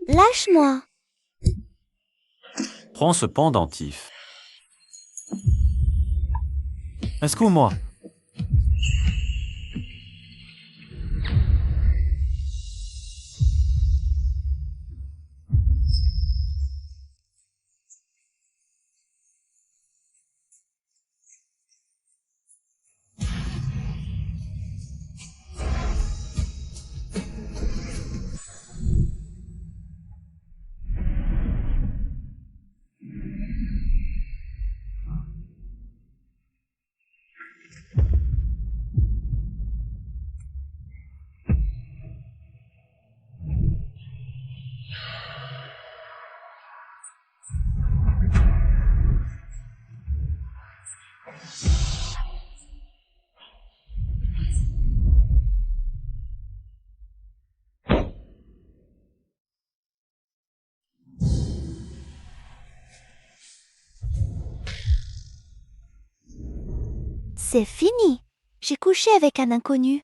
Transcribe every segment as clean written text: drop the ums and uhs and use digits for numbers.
Lâche-moi. Prends ce pendentif. Secoue-moi. C'est fini. J'ai couché avec un inconnu.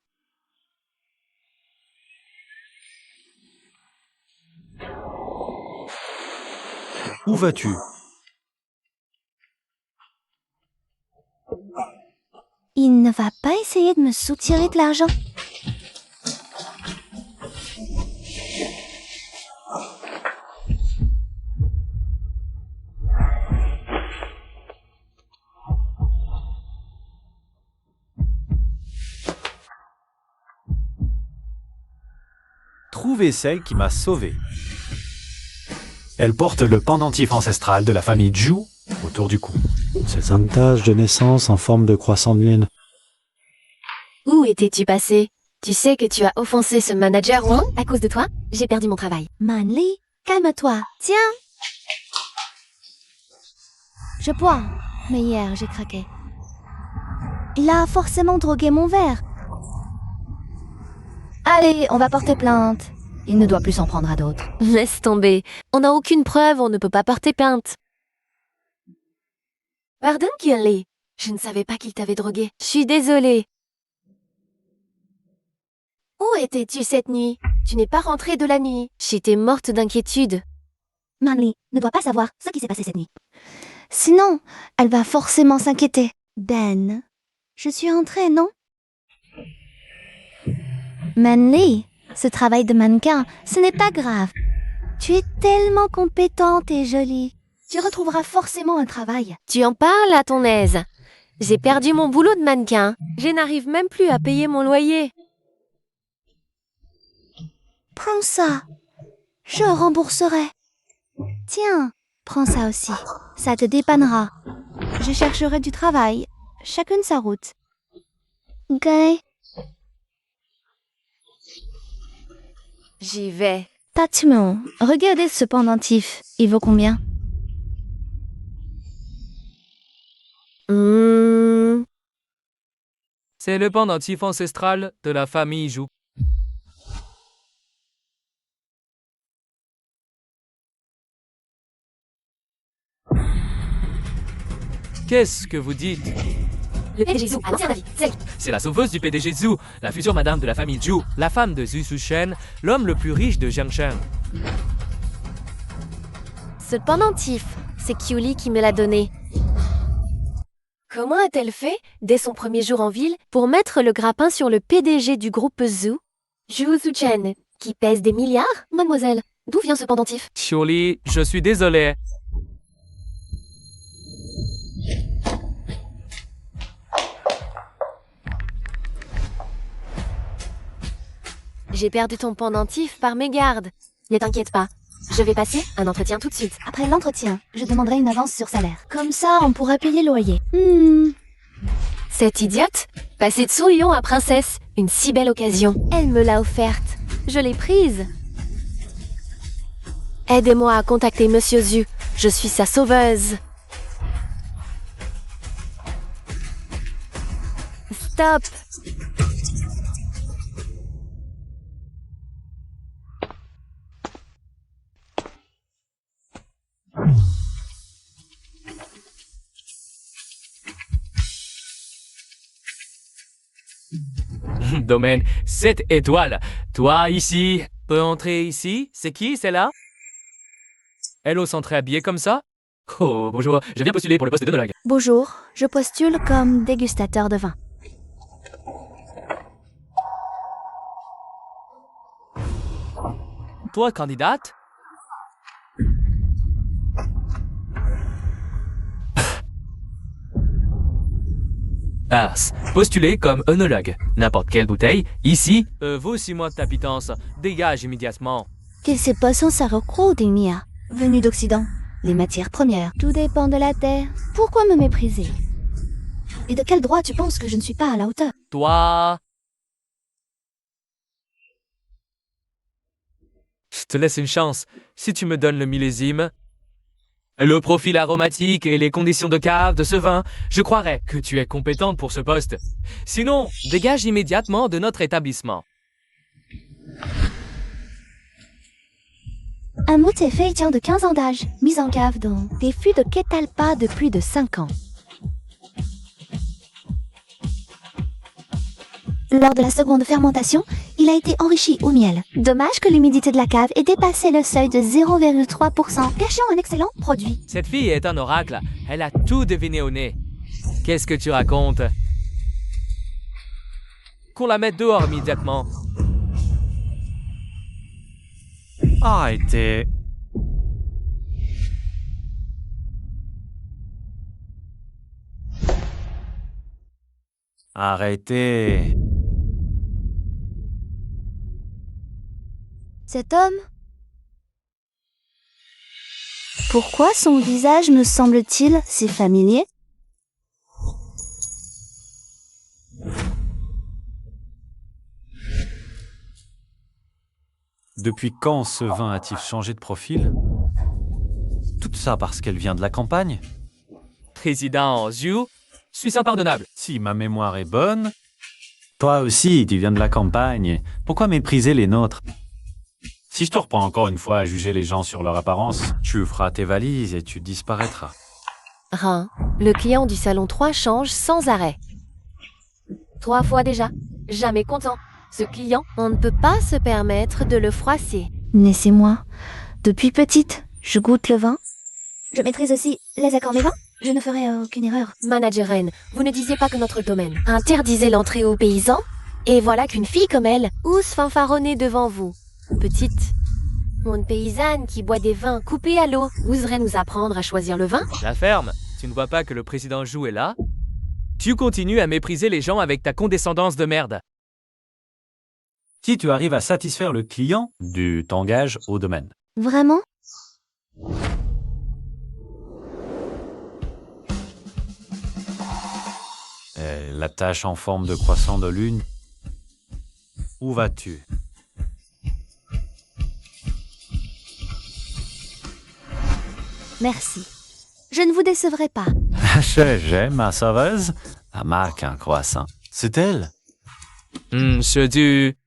Où vas-tu? Il ne va pas essayer de me soutirer de l'argent. Trouvez celle qui m'a sauvé. Elle porte le pendentif ancestral de la famille Zhu autour du cou. Ces taches de naissance en forme de croissant de lune. Où étais-tu passé? Tu sais que tu as offensé ce manager Wang à cause de toi? J'ai perdu mon travail. Manly, calme-toi. Tiens. Je bois, mais hier j'ai craqué. Il a forcément drogué mon verre. Allez, on va porter plainte. Il ne doit plus s'en prendre à d'autres. Laisse tomber. On n'a aucune preuve, on ne peut pas porter plainte. Pardon, Kylie. Je ne savais pas qu'il t'avait drogué. Je suis désolée. Où étais-tu cette nuit? Tu n'es pas rentrée de la nuit. J'étais morte d'inquiétude. Manly ne doit pas savoir ce qui s'est passé cette nuit. Sinon, elle va forcément s'inquiéter. Ben, je suis entrée, non? Manly, ce travail de mannequin, ce n'est pas grave. Tu es tellement compétente et jolie. Tu retrouveras forcément un travail. Tu en parles à ton aise. J'ai perdu mon boulot de mannequin. Je n'arrive même plus à payer mon loyer. Prends ça. Je rembourserai. Tiens, prends ça aussi. Ça te dépannera. Je chercherai du travail. Chacune sa route. Ok. J'y vais. Tatsumo, regardez ce pendentif. Il vaut combien? C'est le pendentif ancestral de la famille Zhu. Qu'est-ce que vous dites? Le PDG Zhu a lancé un avis. C'est la sauveuse du PDG Zhu, la future madame de la famille Zhu, la femme de Zhu Sushen, l'homme le plus riche de Jiangshan. Ce pendentif, c'est Kylie qui me l'a donné. Comment a-t-elle fait, dès son premier jour en ville, pour mettre le grappin sur le PDG du groupe Zhu, Zhu Zuchen, qui pèse des milliards? Mademoiselle, d'où vient ce pendentif? Kylie, je suis désolé. J'ai perdu ton pendentif par mégarde. Ne t'inquiète pas, je vais passer un entretien tout de suite. Après l'entretien, je demanderai une avance sur salaire. Comme ça, on pourra payer le loyer. Cette idiote, passer de souriant à princesse, une si belle occasion. Elle me l'a offerte. Je l'ai prise. Aidez-moi à contacter Monsieur Zhu. Je suis sa sauveuse. Stop. Domaine 7 étoiles. Toi ici. Peut entrer ici? C'est qui, c'est là? Elle ose entrer habillée comme ça? Oh, bonjour, je viens postuler pour le poste d'œnologue. Bonjour, je postule comme dégustateur de vin. Toi, candidate? Ars, postuler comme œnologue. N'importe quelle bouteille, ici, vaut 6 mois de ta pitance. Dégage immédiatement. Qu'il se passe en Mia, venu d'Occident. Les matières premières, tout dépend de la terre. Pourquoi me mépriser? Et de quel droit tu penses que je ne suis pas à la hauteur? Toi... Je te laisse une chance. Si tu me donnes le millésime, le profil aromatique et les conditions de cave de ce vin, je croirais que tu es compétente pour ce poste. Sinon, dégage immédiatement de notre établissement. Un moutefei tient de 15 ans d'âge, mis en cave dans des fûts de Ketalpa de plus de 5 ans. Lors de la seconde fermentation, il a été enrichi au miel. Dommage que l'humidité de la cave ait dépassé le seuil de 0,3%, gâchant un excellent produit. Cette fille est un oracle. Elle a tout deviné au nez. Qu'est-ce que tu racontes? Qu'on la mette dehors immédiatement. Arrêtez. Arrêtez. Cet homme? Pourquoi son visage me semble-t-il si familier? Depuis quand ce vin a-t-il changé de profil? Tout ça parce qu'elle vient de la campagne? Président Zhu, suis impardonnable. Si ma mémoire est bonne... Toi aussi, tu viens de la campagne. Pourquoi mépriser les nôtres? Si je te reprends encore une fois à juger les gens sur leur apparence, tu feras tes valises et tu disparaîtras. Rhin, le client du salon 3 change sans arrêt. 3 fois déjà, jamais content. Ce client, on ne peut pas se permettre de le froisser. Laissez-moi. Depuis petite, je goûte le vin. Je maîtrise aussi les accords mévins. Je ne ferai aucune erreur. Manager N, vous ne disiez pas que notre domaine interdisait l'entrée aux paysans? Et voilà qu'une fille comme elle ose fanfaronner devant vous. Petite, une paysanne qui boit des vins coupés à l'eau oserait nous apprendre à choisir le vin? La ferme, tu ne vois pas que le président Zhu est là? Tu continues à mépriser les gens avec ta condescendance de merde. Si tu arrives à satisfaire le client, tu t'engages au domaine. Vraiment? La tache en forme de croissant de lune. Où vas-tu? Merci. Je ne vous décevrai pas. J'ai ma sauveuse. Elle marque un croissant. C'est elle? Monsieur Du...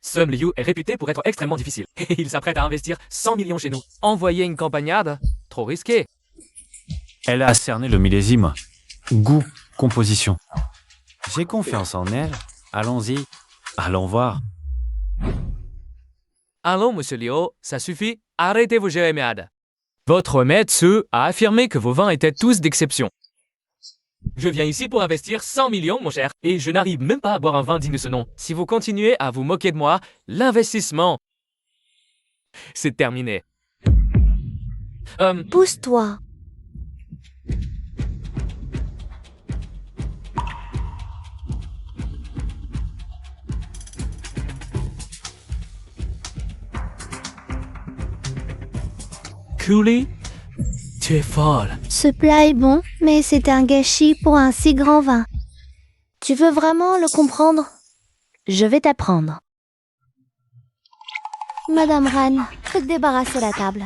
Sum Liu est réputé pour être extrêmement difficile. Et il s'apprête à investir 100 millions chez nous. Envoyer une campagnarde? Trop risqué. Elle a cerné le millésime. Goût, composition. J'ai confiance en elle. Allons-y. Allons voir. Allons, monsieur Liu, ça suffit. Arrêtez vos jérémiades. Votre maître Su a affirmé que vos vins étaient tous d'exception. Je viens ici pour investir 100 millions, mon cher, et je n'arrive même pas à boire un vin digne de ce nom. Si vous continuez à vous moquer de moi, l'investissement, c'est terminé. Pousse-toi. Cooley, tu es folle. Ce plat est bon, mais c'est un gâchis pour un si grand vin. Tu veux vraiment le comprendre? Je vais t'apprendre. Madame Ran, faites débarrasser la table.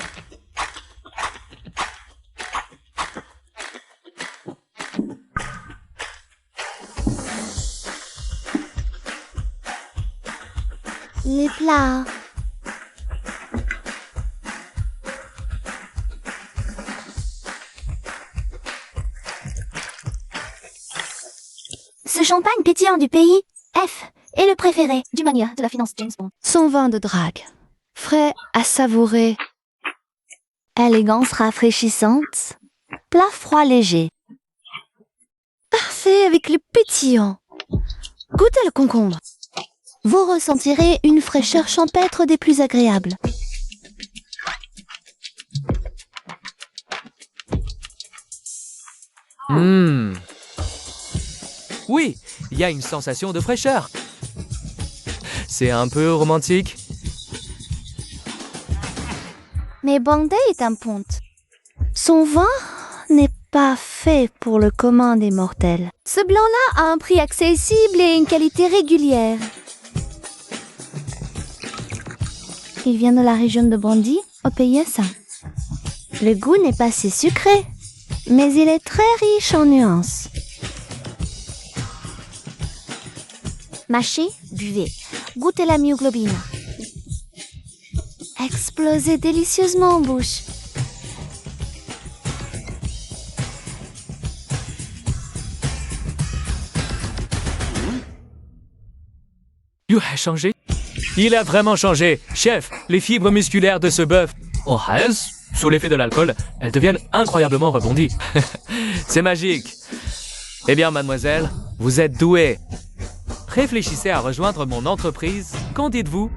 Les plats. Ce champagne pétillant du pays, F, est le préféré du mania de la finance James Bond. Son vin de drague, frais à savourer. Élégance rafraîchissante. Plat froid léger. Parfait avec le pétillant. Goûtez le concombre. Vous ressentirez une fraîcheur champêtre des plus agréables. Oui, il y a une sensation de fraîcheur. C'est un peu romantique. Mais Bandai est un ponte. Son vin n'est pas fait pour le commun des mortels. Ce blanc-là a un prix accessible et une qualité régulière. Il vient de la région de Brandy, au pays Essin. Le goût n'est pas si sucré, mais il est très riche en nuances. Mâchez, buvez, goûtez la myoglobine. Explosez délicieusement en bouche. You a changé? Il a vraiment changé. Chef, les fibres musculaires de ce bœuf, sous l'effet de l'alcool, elles deviennent incroyablement rebondies. C'est magique. Eh bien, mademoiselle, vous êtes douée. Réfléchissez à rejoindre mon entreprise. Qu'en dites-vous?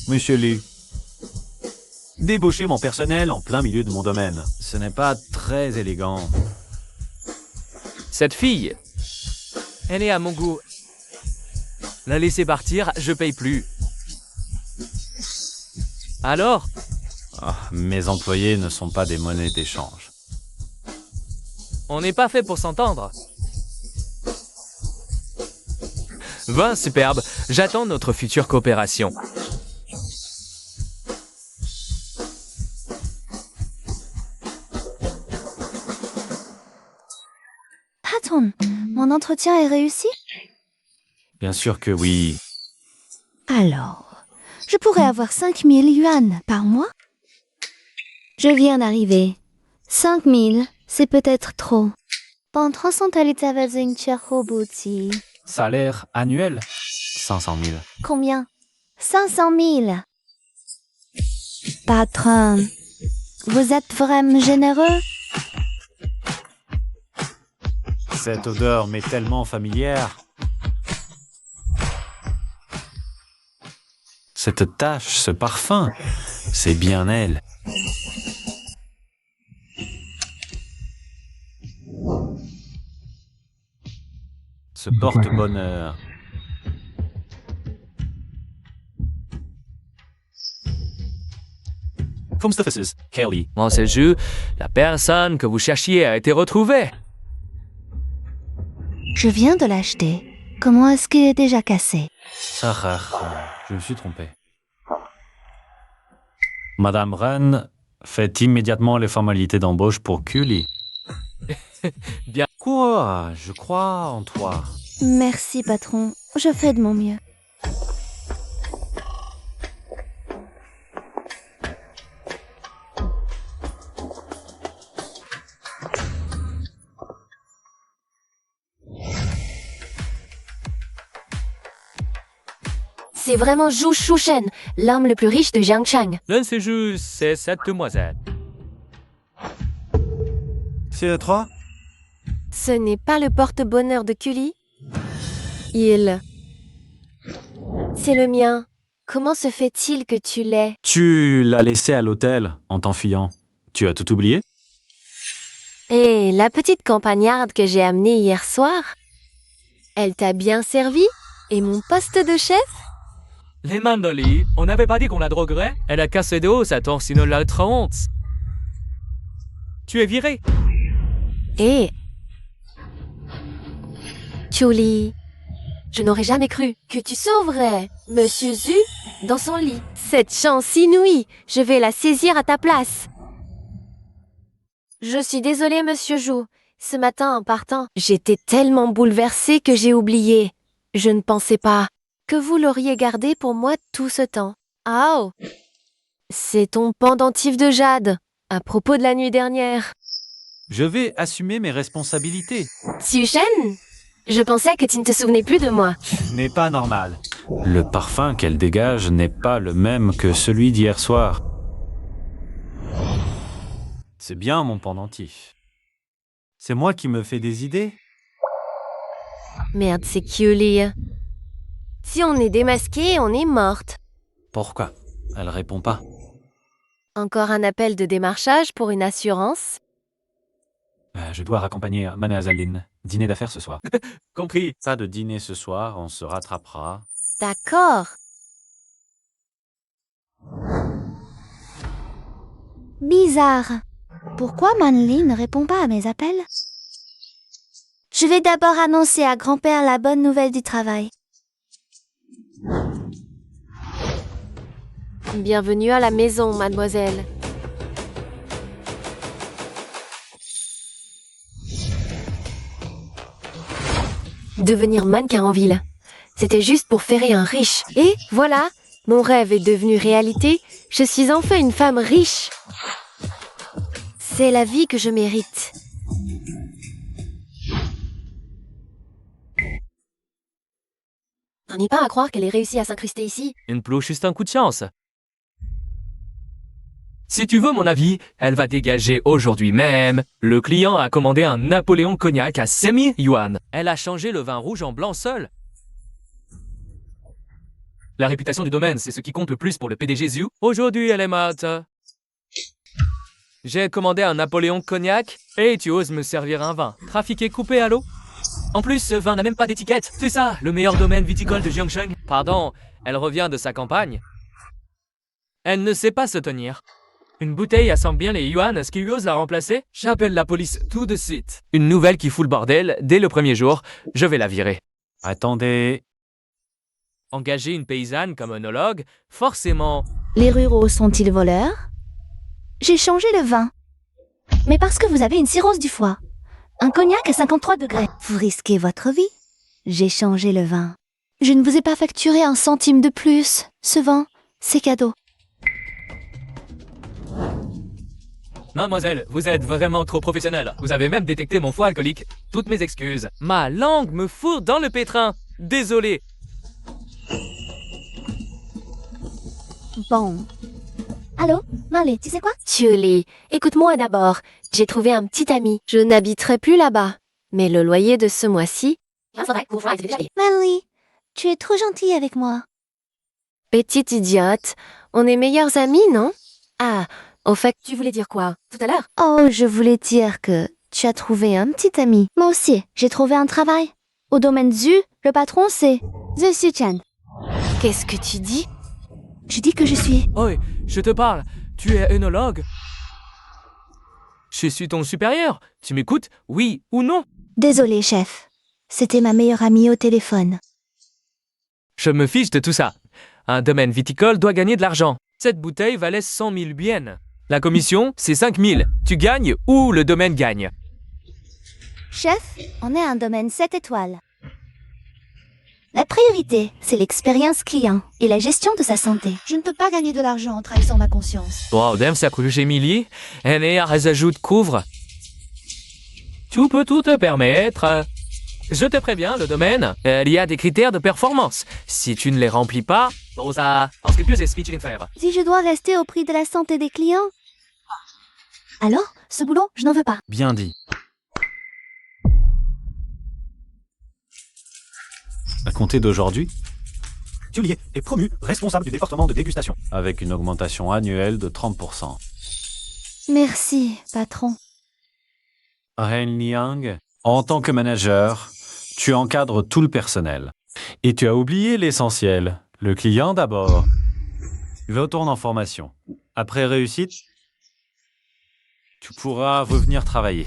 Monsieur Lee, débaucher mon personnel en plein milieu de mon domaine, ce n'est pas très élégant. Cette fille, elle est à mon goût. La laisser partir, je paye plus. Alors? Ah, mes employés ne sont pas des monnaies d'échange. On n'est pas fait pour s'entendre. Vin superbe, j'attends notre future coopération. Patron, mon entretien est réussi? Bien sûr que oui. Alors, je pourrais avoir 5000 yuan par mois? Je viens d'arriver. 5000, c'est peut-être trop. Salaire annuel 500 000. Combien? 500 000. Patron, vous êtes vraiment généreux? Cette odeur m'est tellement familière. Cette tache, ce parfum, c'est bien elle. Ce porte-bonheur. Kelly. Dans ce jeu, la personne que vous cherchiez a été retrouvée. Je viens de l'acheter. Comment est-ce qu'il est déjà cassé? Je me suis trompé. Madame Ren, faites immédiatement les formalités d'embauche pour Cully. Bien. Quoi? Je crois en toi. Merci, patron. Je fais de mon mieux. C'est vraiment Zhu Shushen, l'homme le plus riche de Jiangchang. L'un de ces jeux, c'est cette demoiselle. C'est 3? Ce n'est pas le porte-bonheur de Cully? C'est le mien. Comment se fait-il que tu l'aies? Tu l'as laissé à l'hôtel en t'enfuyant. Tu as tout oublié? Et la petite campagnarde que j'ai amenée hier soir? Elle t'a bien servi? Et mon poste de chef? Les Mandoli, on n'avait pas dit qu'on la droguerait? Elle a cassé de haut sa torsine l'autre honte. Tu es viré. Et Chuli, je n'aurais jamais cru que tu sauverais Monsieur Zhu dans son lit. Cette chance inouïe, je vais la saisir à ta place. Je suis désolée, Monsieur Zhu. Ce matin, en partant, j'étais tellement bouleversée que j'ai oublié. Je ne pensais pas que vous l'auriez gardé pour moi tout ce temps. Oh! C'est ton pendentif de jade, à propos de la nuit dernière. Je vais assumer mes responsabilités. Xu-Shen, je pensais que tu ne te souvenais plus de moi. Ce n'est pas normal. Le parfum qu'elle dégage n'est pas le même que celui d'hier soir. C'est bien, mon pendentif. C'est moi qui me fais des idées. Merde, c'est Kyoli. Si on est démasqué, on est morte. Pourquoi? Elle répond pas. Encore un appel de démarchage pour une assurance? Je dois raccompagner Manazalin. Dîner d'affaires ce soir. Compris. Pas de dîner ce soir, on se rattrapera. D'accord. Bizarre. Pourquoi Manly ne répond pas à mes appels? Je vais d'abord annoncer à grand-père la bonne nouvelle du travail. Bienvenue à la maison, mademoiselle. Devenir mannequin en ville. C'était juste pour ferrer un riche. Et voilà, mon rêve est devenu réalité. Je suis enfin une femme riche. C'est la vie que je mérite. On n'est pas à croire qu'elle ait réussi à s'incruster ici. Une plouche, juste un coup de chance. Si tu veux mon avis, elle va dégager aujourd'hui même. Le client a commandé un Napoléon Cognac à 5000 yuan. Elle a changé le vin rouge en blanc seul. La réputation du domaine, c'est ce qui compte le plus pour le PDG Zhu. Aujourd'hui, elle est morte. J'ai commandé un Napoléon Cognac et tu oses me servir un vin. Trafiqué coupé à l'eau. En plus, ce vin n'a même pas d'étiquette. C'est ça, le meilleur domaine viticole de Jiangsheng. Pardon, elle revient de sa campagne. Elle ne sait pas se tenir. Une bouteille assemble bien les yuan, est-ce qu'il ose la remplacer? J'appelle la police tout de suite. Une nouvelle qui fout le bordel dès le premier jour. Je vais la virer. Attendez. Engager une paysanne comme œnologue, forcément. Les ruraux sont-ils voleurs? J'ai changé le vin. Mais parce que vous avez une cirrhose du foie. Un cognac à 53 degrés. Vous risquez votre vie. J'ai changé le vin. Je ne vous ai pas facturé un centime de plus. Ce vin, c'est cadeau. Mademoiselle, vous êtes vraiment trop professionnelle. Vous avez même détecté mon foie alcoolique. Toutes mes excuses. Ma langue me fourre dans le pétrin. Désolé. Bon. Allô, Marley, tu sais quoi? Kyoli, écoute-moi d'abord. J'ai trouvé un petit ami. Je n'habiterai plus là-bas. Mais le loyer de ce mois-ci... Marley, tu es trop gentille avec moi. Petite idiote. On est meilleurs amis, non? Ah, au fait, tu voulais dire quoi? Tout à l'heure? Oh, je voulais dire que tu as trouvé un petit ami. Moi aussi, j'ai trouvé un travail. Au domaine Zhu, le patron c'est Zhu Xichen. Qu'est-ce que tu dis? Je dis que je suis... Oi, je te parle. Tu es œnologue. Je suis ton supérieur. Tu m'écoutes? Oui ou non? Désolé, chef. C'était ma meilleure amie au téléphone. Je me fiche de tout ça. Un domaine viticole doit gagner de l'argent. Cette bouteille valait 100 000 yens. La commission, c'est 5 000. Tu gagnes ou le domaine gagne. Chef, on est un domaine 7 étoiles. La priorité, c'est l'expérience client et la gestion de sa santé. Je ne peux pas gagner de l'argent en trahissant ma conscience. Wow, dem sa cruche Emily. Elle est à ajout de couvre. Tu peux tout te permettre. Je te préviens, le domaine, il y a des critères de performance. Si tu ne les remplis pas, bon ça... Parce que plus est faire. Si je dois rester au prix de la santé des clients... Alors, ce boulot, je n'en veux pas. Bien dit. À compter d'aujourd'hui, Tullier est promu responsable du département de dégustation. avec une augmentation annuelle de 30%. Merci, patron. Ren Liang, en tant que manager, tu encadres tout le personnel. Et tu as oublié l'essentiel, le client d'abord. Retourne en formation. Après réussite, tu pourras revenir travailler.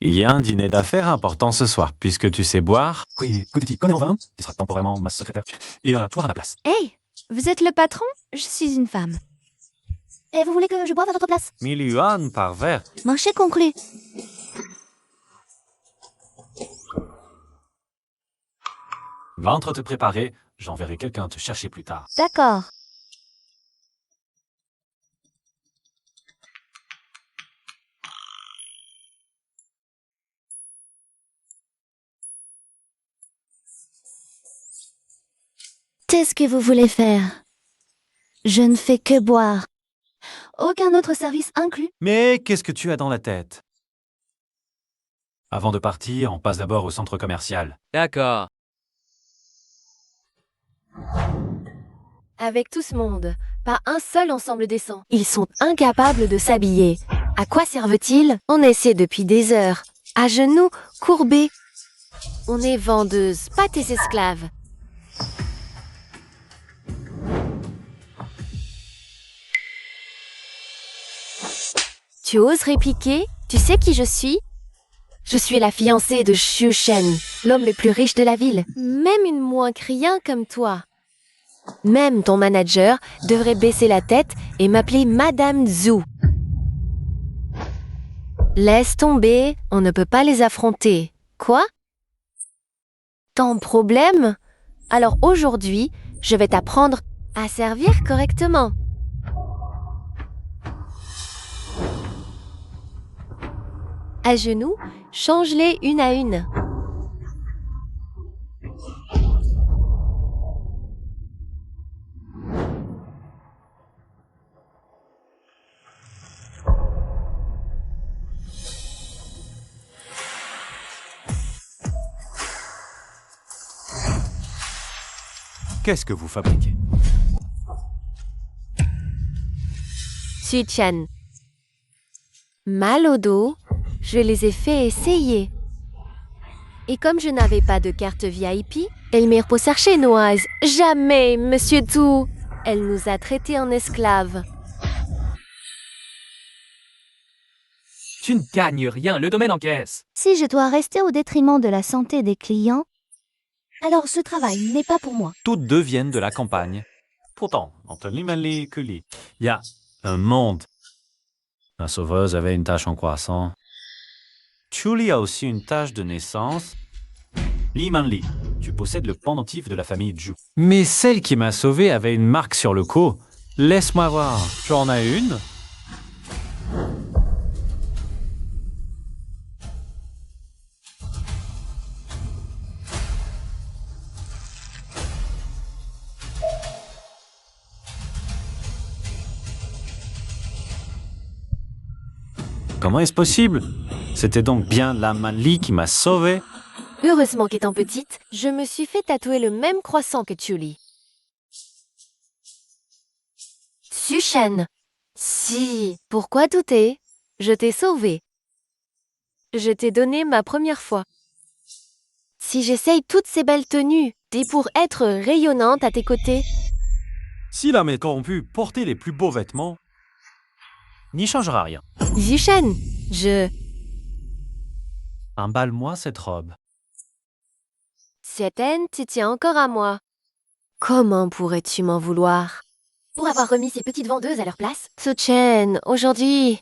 Il y a un dîner d'affaires important ce soir, puisque tu sais boire. Oui, Coutiti connaît en vin, qui sera temporairement ma secrétaire. Et toi à ma place. Hey, vous êtes le patron? Je suis une femme. Et vous voulez que je boive à votre place? 1000 yuan par verre. Marché conclu. Va entre te préparer, j'enverrai quelqu'un te chercher plus tard. D'accord. Qu'est-ce que vous voulez faire? Je ne fais que boire. Aucun autre service inclus. Mais qu'est-ce que tu as dans la tête? Avant de partir, on passe d'abord au centre commercial. D'accord. Avec tout ce monde, pas un seul ensemble décent. Ils sont incapables de s'habiller. À quoi servent-ils? On essaie depuis des heures. À genoux, courbés. On est vendeuses, pas tes esclaves. Tu oses répliquer? Tu sais qui je suis? Je suis la fiancée de Xu Shen, l'homme le plus riche de la ville. Même une moins rien comme toi. Même ton manager devrait baisser la tête et m'appeler Madame Zhu. Laisse tomber, on ne peut pas les affronter. Quoi? Ton problème? Alors aujourd'hui, je vais t'apprendre à servir correctement. À genoux, change-les une à une. Qu'est-ce que vous fabriquez? Su-chan. Mal au dos, je les ai fait essayer. Et comme je n'avais pas de carte VIP, elle m'est pour chercher Noise. Jamais, Monsieur Zhu. Elle nous a traités en esclaves. Tu ne gagnes rien, le domaine encaisse. Si je dois rester au détriment de la santé des clients, alors ce travail n'est pas pour moi. Toutes deux viennent de la campagne. Pourtant, entre Limanli et Kuli, il y a un monde. La sauveuse avait une tache en croissant. Chuli a aussi une tache de naissance. Limanli, tu possèdes le pendentif de la famille Zhu. Mais celle qui m'a sauvé avait une marque sur le cou. Laisse-moi voir. Tu en as une? Comment est-ce possible? C'était donc bien la Manli qui m'a sauvé? Heureusement qu'étant petite, je me suis fait tatouer le même croissant que Chuli. Su-Shen. Si, pourquoi douter? Je t'ai sauvé. Je t'ai donné ma première fois. Si j'essaye toutes ces belles tenues, t'es pour être rayonnante à tes côtés. Si l'âme est corrompue, porter les plus beaux vêtements n'y changera rien. Su-Shen, Emballe-moi cette robe. Cette haine te tient encore à moi. Comment pourrais-tu m'en vouloir? Pour avoir remis ces petites vendeuses à leur place? Su-Chen, aujourd'hui,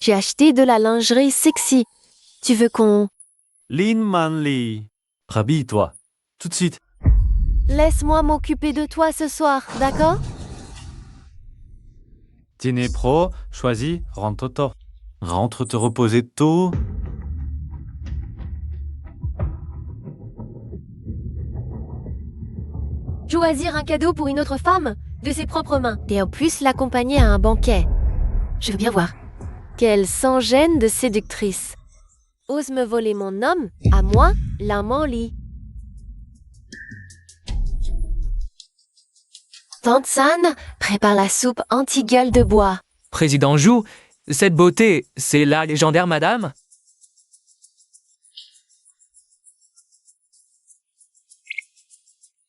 j'ai acheté de la lingerie sexy. Tu veux qu'on... Lin Manli, rhabille-toi, tout de suite. Laisse-moi m'occuper de toi ce soir, d'accord? Dîner pro, choisis, rentre tôt. Rentre te reposer tôt. Choisir un cadeau pour une autre femme de ses propres mains. Et en plus l'accompagner à un banquet. Je veux bien voir. Quelle sans-gêne de séductrice. Ose me voler mon homme, à moi, la Manli. Tante San, prépare la soupe anti-gueule de bois. Président Zhu, cette beauté, c'est la légendaire madame?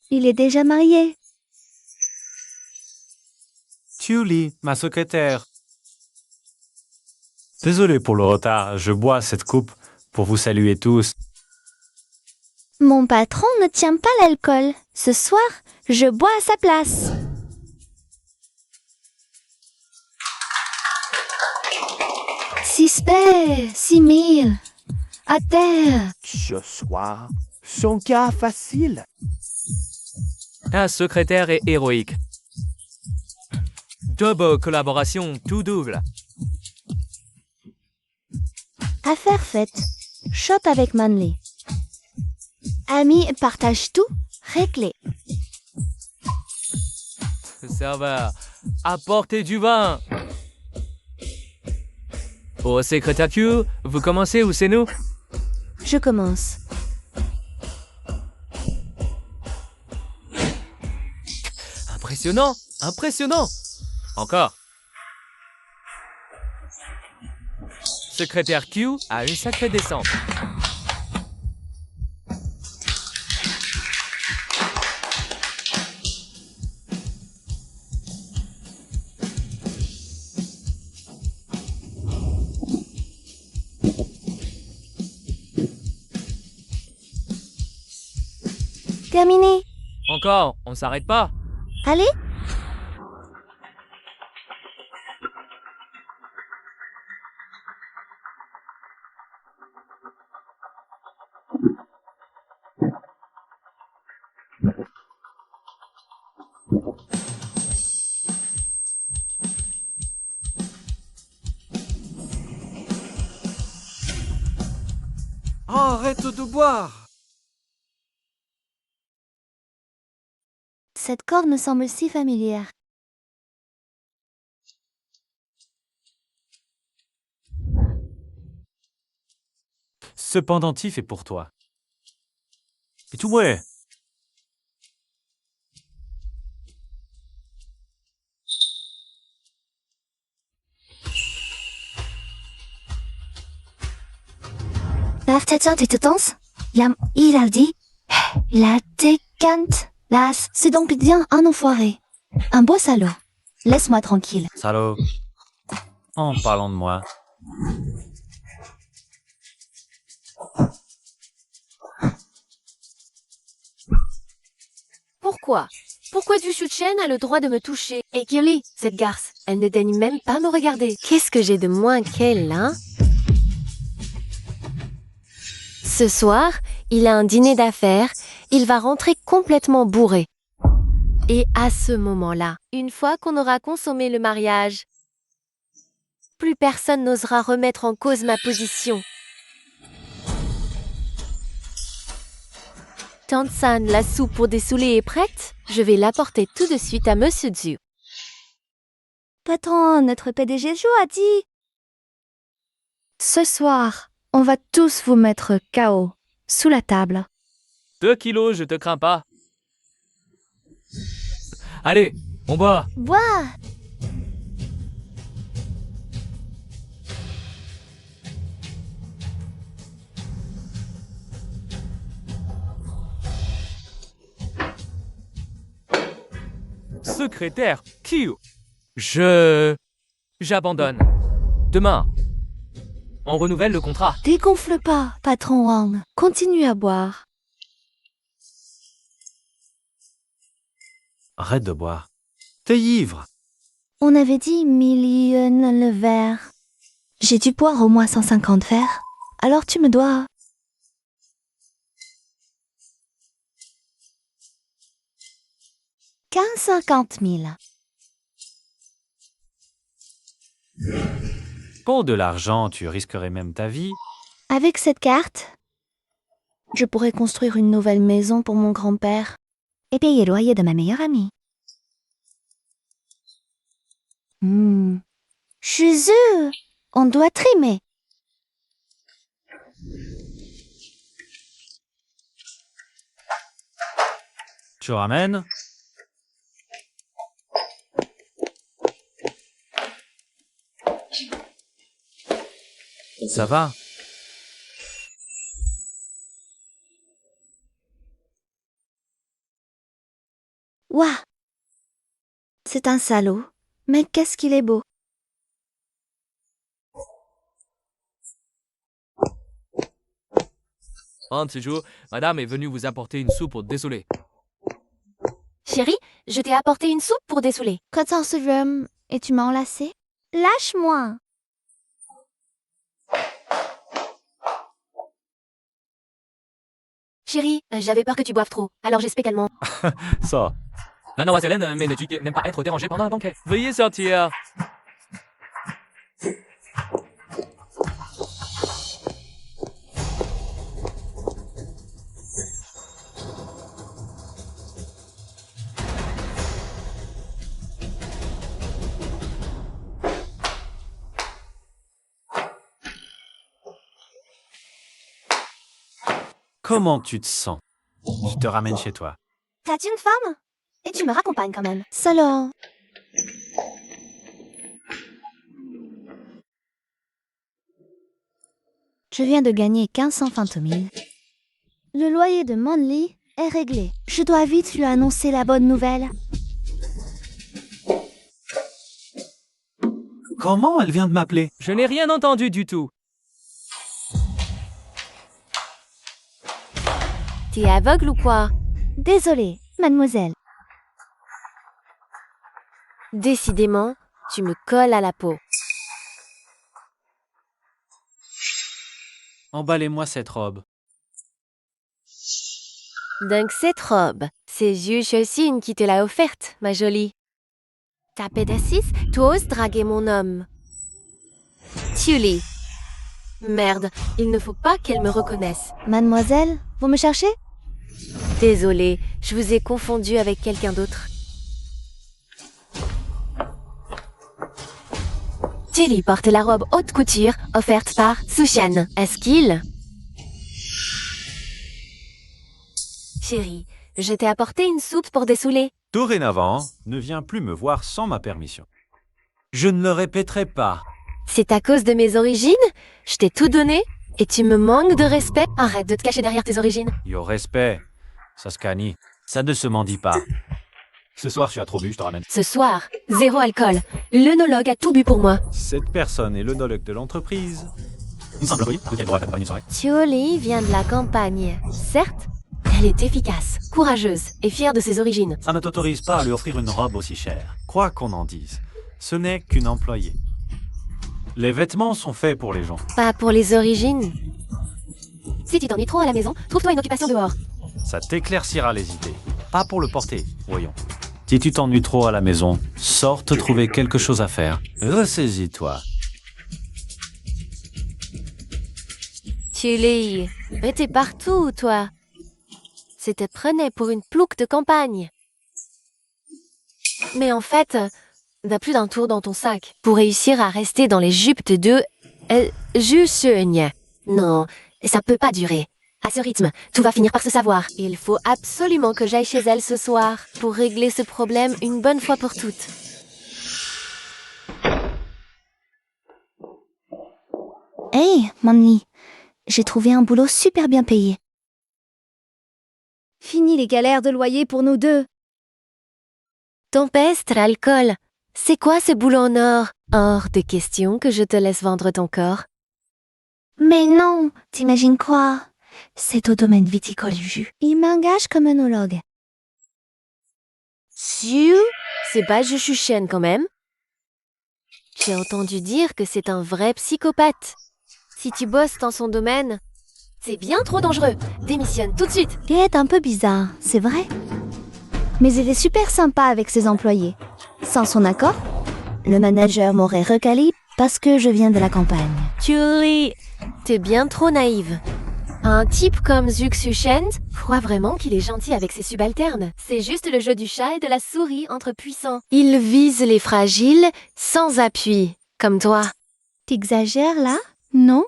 Il est déjà marié. Chuli, ma secrétaire. Désolé pour le retard, je bois cette coupe pour vous saluer tous. Mon patron ne tient pas l'alcool. Ce soir, je bois à sa place. Suspect, 6000. À terre. Ce soir, son cas facile. Un secrétaire est héroïque. Double collaboration, tout double. Affaire faite. Shop avec Manli. Amis, partage tout, réglé. Serveur, apportez du vin. Au secrétaire Q, vous commencez ou c'est nous? Je commence. Impressionnant, impressionnant. Encore. Secrétaire Q a une sacrée descente. Terminé. Encore, on s'arrête pas. Allez. Arrête de boire! Cette corde me semble si familière. Ce pendentif est pour toi. Et tout ouais. L'artisan de danse, il a dit, la décante, las, c'est donc bien un enfoiré. Un beau salaud. Laisse-moi tranquille. Salaud. En parlant de moi. Pourquoi? Pourquoi Du Shuchen a le droit de me toucher? Et Kiri, cette garce, elle ne daigne même pas me regarder. Qu'est-ce que j'ai de moins qu'elle, hein? Ce soir, il a un dîner d'affaires, il va rentrer complètement bourré. Et à ce moment-là, une fois qu'on aura consommé le mariage, plus personne n'osera remettre en cause ma position. Tante-san, la soupe pour dessouler est prête? Je vais l'apporter tout de suite à Monsieur Zhu. Patron, notre PDG Zhu a dit. Ce soir, on va tous vous mettre KO, sous la table. 2 kilos, je te crains pas. Allez, on boit. Bois! Secrétaire Q. J'abandonne. Demain, on renouvelle le contrat. Dégonfle pas, patron Wang. Continue à boire. Arrête de boire. T'es ivre. On avait dit million le verre. J'ai dû boire au moins 150 verres. Alors tu me dois... 50 000. Pour de l'argent, tu risquerais même ta vie. Avec cette carte, je pourrais construire une nouvelle maison pour mon grand-père et payer le loyer de ma meilleure amie. Chez eux, on doit trimer. Tu ramènes? Ça va? Ouah! C'est un salaud, mais qu'est-ce qu'il est beau. Tsuju, madame est venue vous apporter une soupe pour dessouler. Chérie, je t'ai apporté une soupe pour dessouler. Quand ce rhum et tu m'as enlacé? Lâche-moi! Chérie, j'avais peur que tu boives trop, alors j'ai spécialement... Ça. La Nouvelle-Zélande, mais n'aime pas être dérangée pendant un banquet. Veuillez sortir. Comment tu te sens? Je te ramène chez toi. T'as une femme? Et tu me raccompagnes quand même. Salaud. Je viens de gagner 1520 000. Le loyer de Manly est réglé. Je dois vite lui annoncer la bonne nouvelle. Comment elle vient de m'appeler? Je n'ai rien entendu du tout. T'es aveugle ou quoi? Désolée, mademoiselle. Décidément, tu me colles à la peau. Emballez-moi cette robe. Donc cette robe, c'est Zhu Shexin qui te l'a offerte, ma jolie. Ta pédassis, tu oses draguer mon homme. Tully. Merde, il ne faut pas qu'elle me reconnaisse. Mademoiselle, vous me cherchez? Désolée, je vous ai confondu avec quelqu'un d'autre. Tully porte la robe haute couture offerte par Sushan. Est-ce qu'il... Chérie, je t'ai apporté une soupe pour dessouler. Dorénavant, ne viens plus me voir sans ma permission. Je ne le répéterai pas. C'est à cause de mes origines? Je t'ai tout donné et tu me manques de respect? Arrête de te cacher derrière tes origines. Yo, respect. Ça se canie. Ça ne se mendie pas. Ce soir, tu as trop bu, je te ramène. Ce soir, zéro alcool. L'œnologue a tout bu pour moi. Cette personne est l'œnologue de l'entreprise. Une simple employée de quel droit accompagner une soirée. Tully vient de la campagne. Certes, elle est efficace, courageuse et fière de ses origines. Ça ne t'autorise pas à lui offrir une robe aussi chère. Quoi qu'on en dise, ce n'est qu'une employée. Les vêtements sont faits pour les gens. Pas pour les origines. Si tu t'ennuies trop à la maison, trouve-toi une occupation dehors. Ça t'éclaircira les idées. Pas pour le porter, voyons. Si tu t'ennuies trop à la maison, sors te trouver quelque chose à faire. Ressaisis-toi. Tully, mais t'es partout, toi. C'était prenait pour une plouque de campagne. Mais en fait, t'as plus d'un tour dans ton sac pour réussir à rester dans les jupes de deux... Jusseugne. Non, ça peut pas durer. À ce rythme, tout va finir par se savoir. Il faut absolument que j'aille chez elle ce soir pour régler ce problème une bonne fois pour toutes. Hey, Manly, j'ai trouvé un boulot super bien payé. Fini les galères de loyer pour nous deux. Tempestre, alcool. C'est quoi ce boulot en or? Hors de question que je te laisse vendre ton corps. Mais non, t'imagines quoi? C'est au domaine viticole du jus. Il m'engage comme œnologue. Siu, c'est pas Jushuchen quand même. J'ai entendu dire que c'est un vrai psychopathe. Si tu bosses dans son domaine, c'est bien trop dangereux. Démissionne tout de suite. Il est un peu bizarre, c'est vrai. Mais il est super sympa avec ses employés. Sans son accord, le manager m'aurait recalé parce que je viens de la campagne. Tully, t'es bien trop naïve. Un type comme Zuxuchen croit vraiment qu'il est gentil avec ses subalternes. C'est juste le jeu du chat et de la souris entre puissants. Il vise les fragiles sans appui, comme toi. T'exagères là? Non?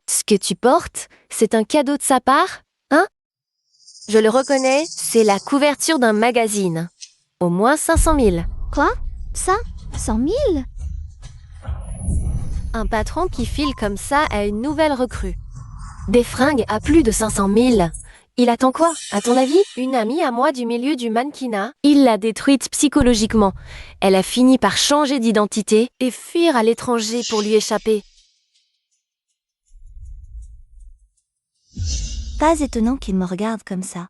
Ce que tu portes, c'est un cadeau de sa part, hein? Je le reconnais, c'est la couverture d'un magazine. Au moins 500 000. Quoi? Ça? 100 000? Un patron qui file comme ça à une nouvelle recrue. Des fringues à plus de 500 000. Il attend quoi, à ton avis? Une amie à moi du milieu du mannequinat. Il l'a détruite psychologiquement. Elle a fini par changer d'identité et fuir à l'étranger pour lui échapper. Pas étonnant qu'il me regarde comme ça.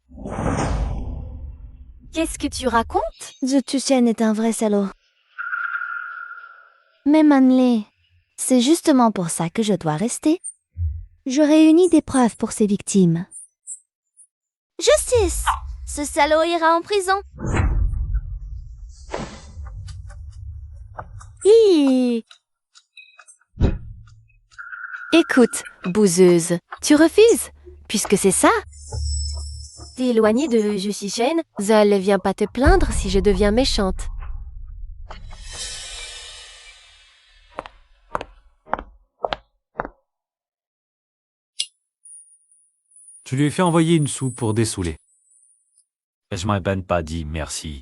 Qu'est-ce que tu racontes? Zutuchen est un vrai salaud. Mais Manly, c'est justement pour ça que je dois rester. Je réunis des preuves pour ses victimes. Justice! Ce salaud ira en prison. Hi. Écoute, bouseuse, tu refuses, puisque c'est ça. T'es éloignée de Jushichen, Zol, viens pas te plaindre si je deviens méchante. Tu lui as fait envoyer une soupe pour dessouler. Et je m'en ai ben pas dit merci.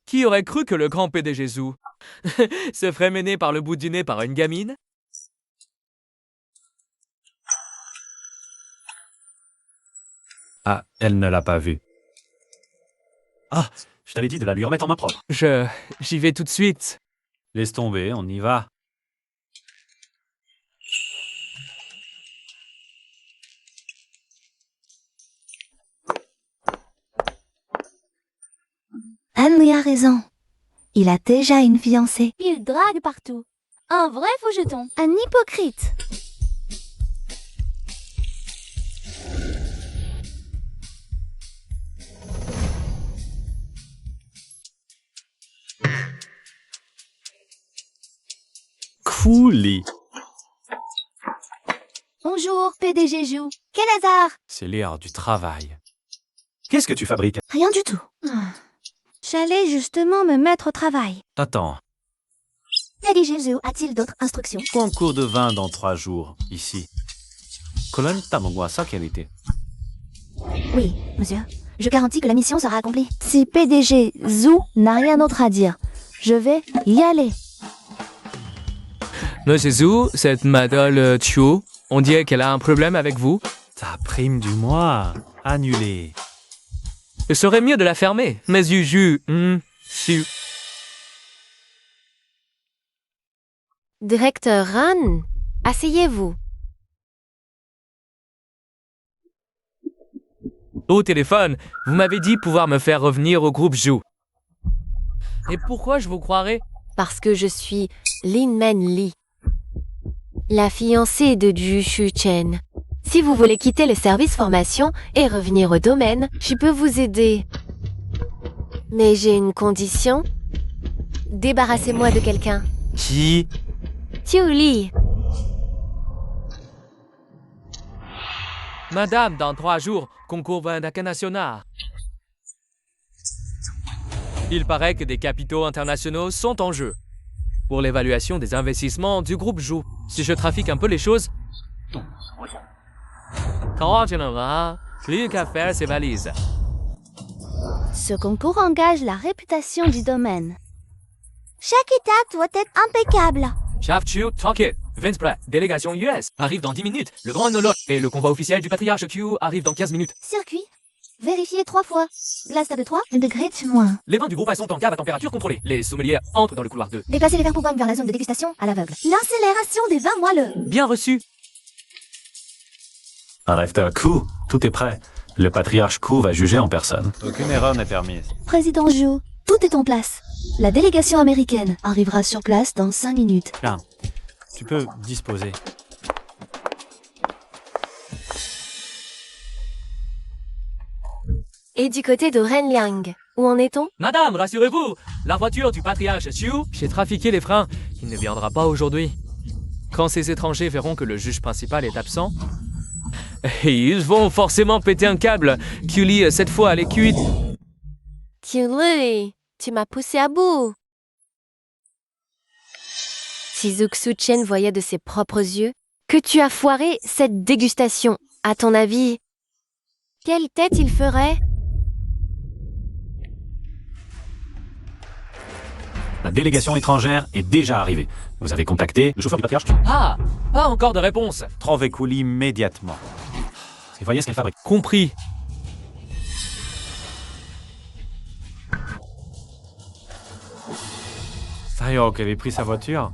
Qui aurait cru que le grand PDG Zou se ferait mener par le bout du nez par une gamine? Ah, elle ne l'a pas vu. Ah, je t'avais dit de la lui remettre en main propre. J'y vais tout de suite. Laisse tomber, on y va. Henry a raison. Il a déjà une fiancée. Il drague partout. Un vrai faux jeton. Un hypocrite. Cooli. Bonjour, PDG Jou. Quel hasard. C'est l'heure du travail. Qu'est-ce que tu fabriques? Rien du tout. J'allais justement me mettre au travail. Attends, PDG Jou a-t-il d'autres instructions? concours de vin dans 3 jours, ici. Colonne Tamongwa, ça quelle était? Oui, monsieur. Je garantis que la mission sera accomplie. Si PDG Zou n'a rien d'autre à dire, je vais y aller. Monsieur Zou, cette madame Chiu, on dirait qu'elle a un problème avec vous. Ta prime du mois, annulée. Ce serait mieux de la fermer. Mais Juju, su. Directeur Ran, asseyez-vous. Au téléphone, vous m'avez dit pouvoir me faire revenir au groupe Jou. Et pourquoi je vous croirais? Parce que je suis Lin Men Lee, la fiancée de Ju Shu Chen. Si vous voulez quitter le service formation et revenir au domaine, je peux vous aider. Mais j'ai une condition. Débarrassez-moi de quelqu'un. Qui? Tiu Li. Madame, dans 3 jours, concours vin national. Il paraît que des capitaux internationaux sont en jeu. Pour l'évaluation des investissements du groupe Jou, si je trafique un peu les choses... Quand plus qu'à faire ses valises. Ce concours engage la réputation du domaine. Chaque étape doit être impeccable. Chef Chiu, tranquille. Vince Pratt, délégation US, arrive dans 10 minutes. Le grand Nolo et le convoi officiel du patriarche Q arrive dans 15 minutes. Circuit. Vérifiez 3 fois. Glace de 3, degré de moins. Les vins du groupe sont en cave à température contrôlée. Les sommeliers entrent dans le couloir 2. Déplacez les verres pour pommes vers la zone de dégustation à l'aveugle. L'accélération des vins moelleux. Bien reçu. Arrête Kou, tout est prêt. Le patriarche Kou va juger en personne. Aucune erreur n'est permise. Président Jou, tout est en place. La délégation américaine arrivera sur place dans 5 minutes. Bien, tu peux disposer. Et du côté de Renliang, où en est-on? Madame, rassurez-vous, la voiture du patriarche Chiu, j'ai trafiqué les freins. Il ne viendra pas aujourd'hui. Quand ces étrangers verront que le juge principal est absent, ils vont forcément péter un câble. Kyuli, cette fois, elle est cuite. Tiu Li, tu m'as poussé à bout. Si Zuxu Chen voyait de ses propres yeux que tu as foiré cette dégustation, à ton avis, quelle tête il ferait? La délégation étrangère est déjà arrivée. Vous avez contacté le chauffeur du patriarche? Ah, pas encore de réponse. Trouvez Kouli immédiatement. Et voyez ce qu'elle fabrique. Compris. Sayok avait pris sa voiture.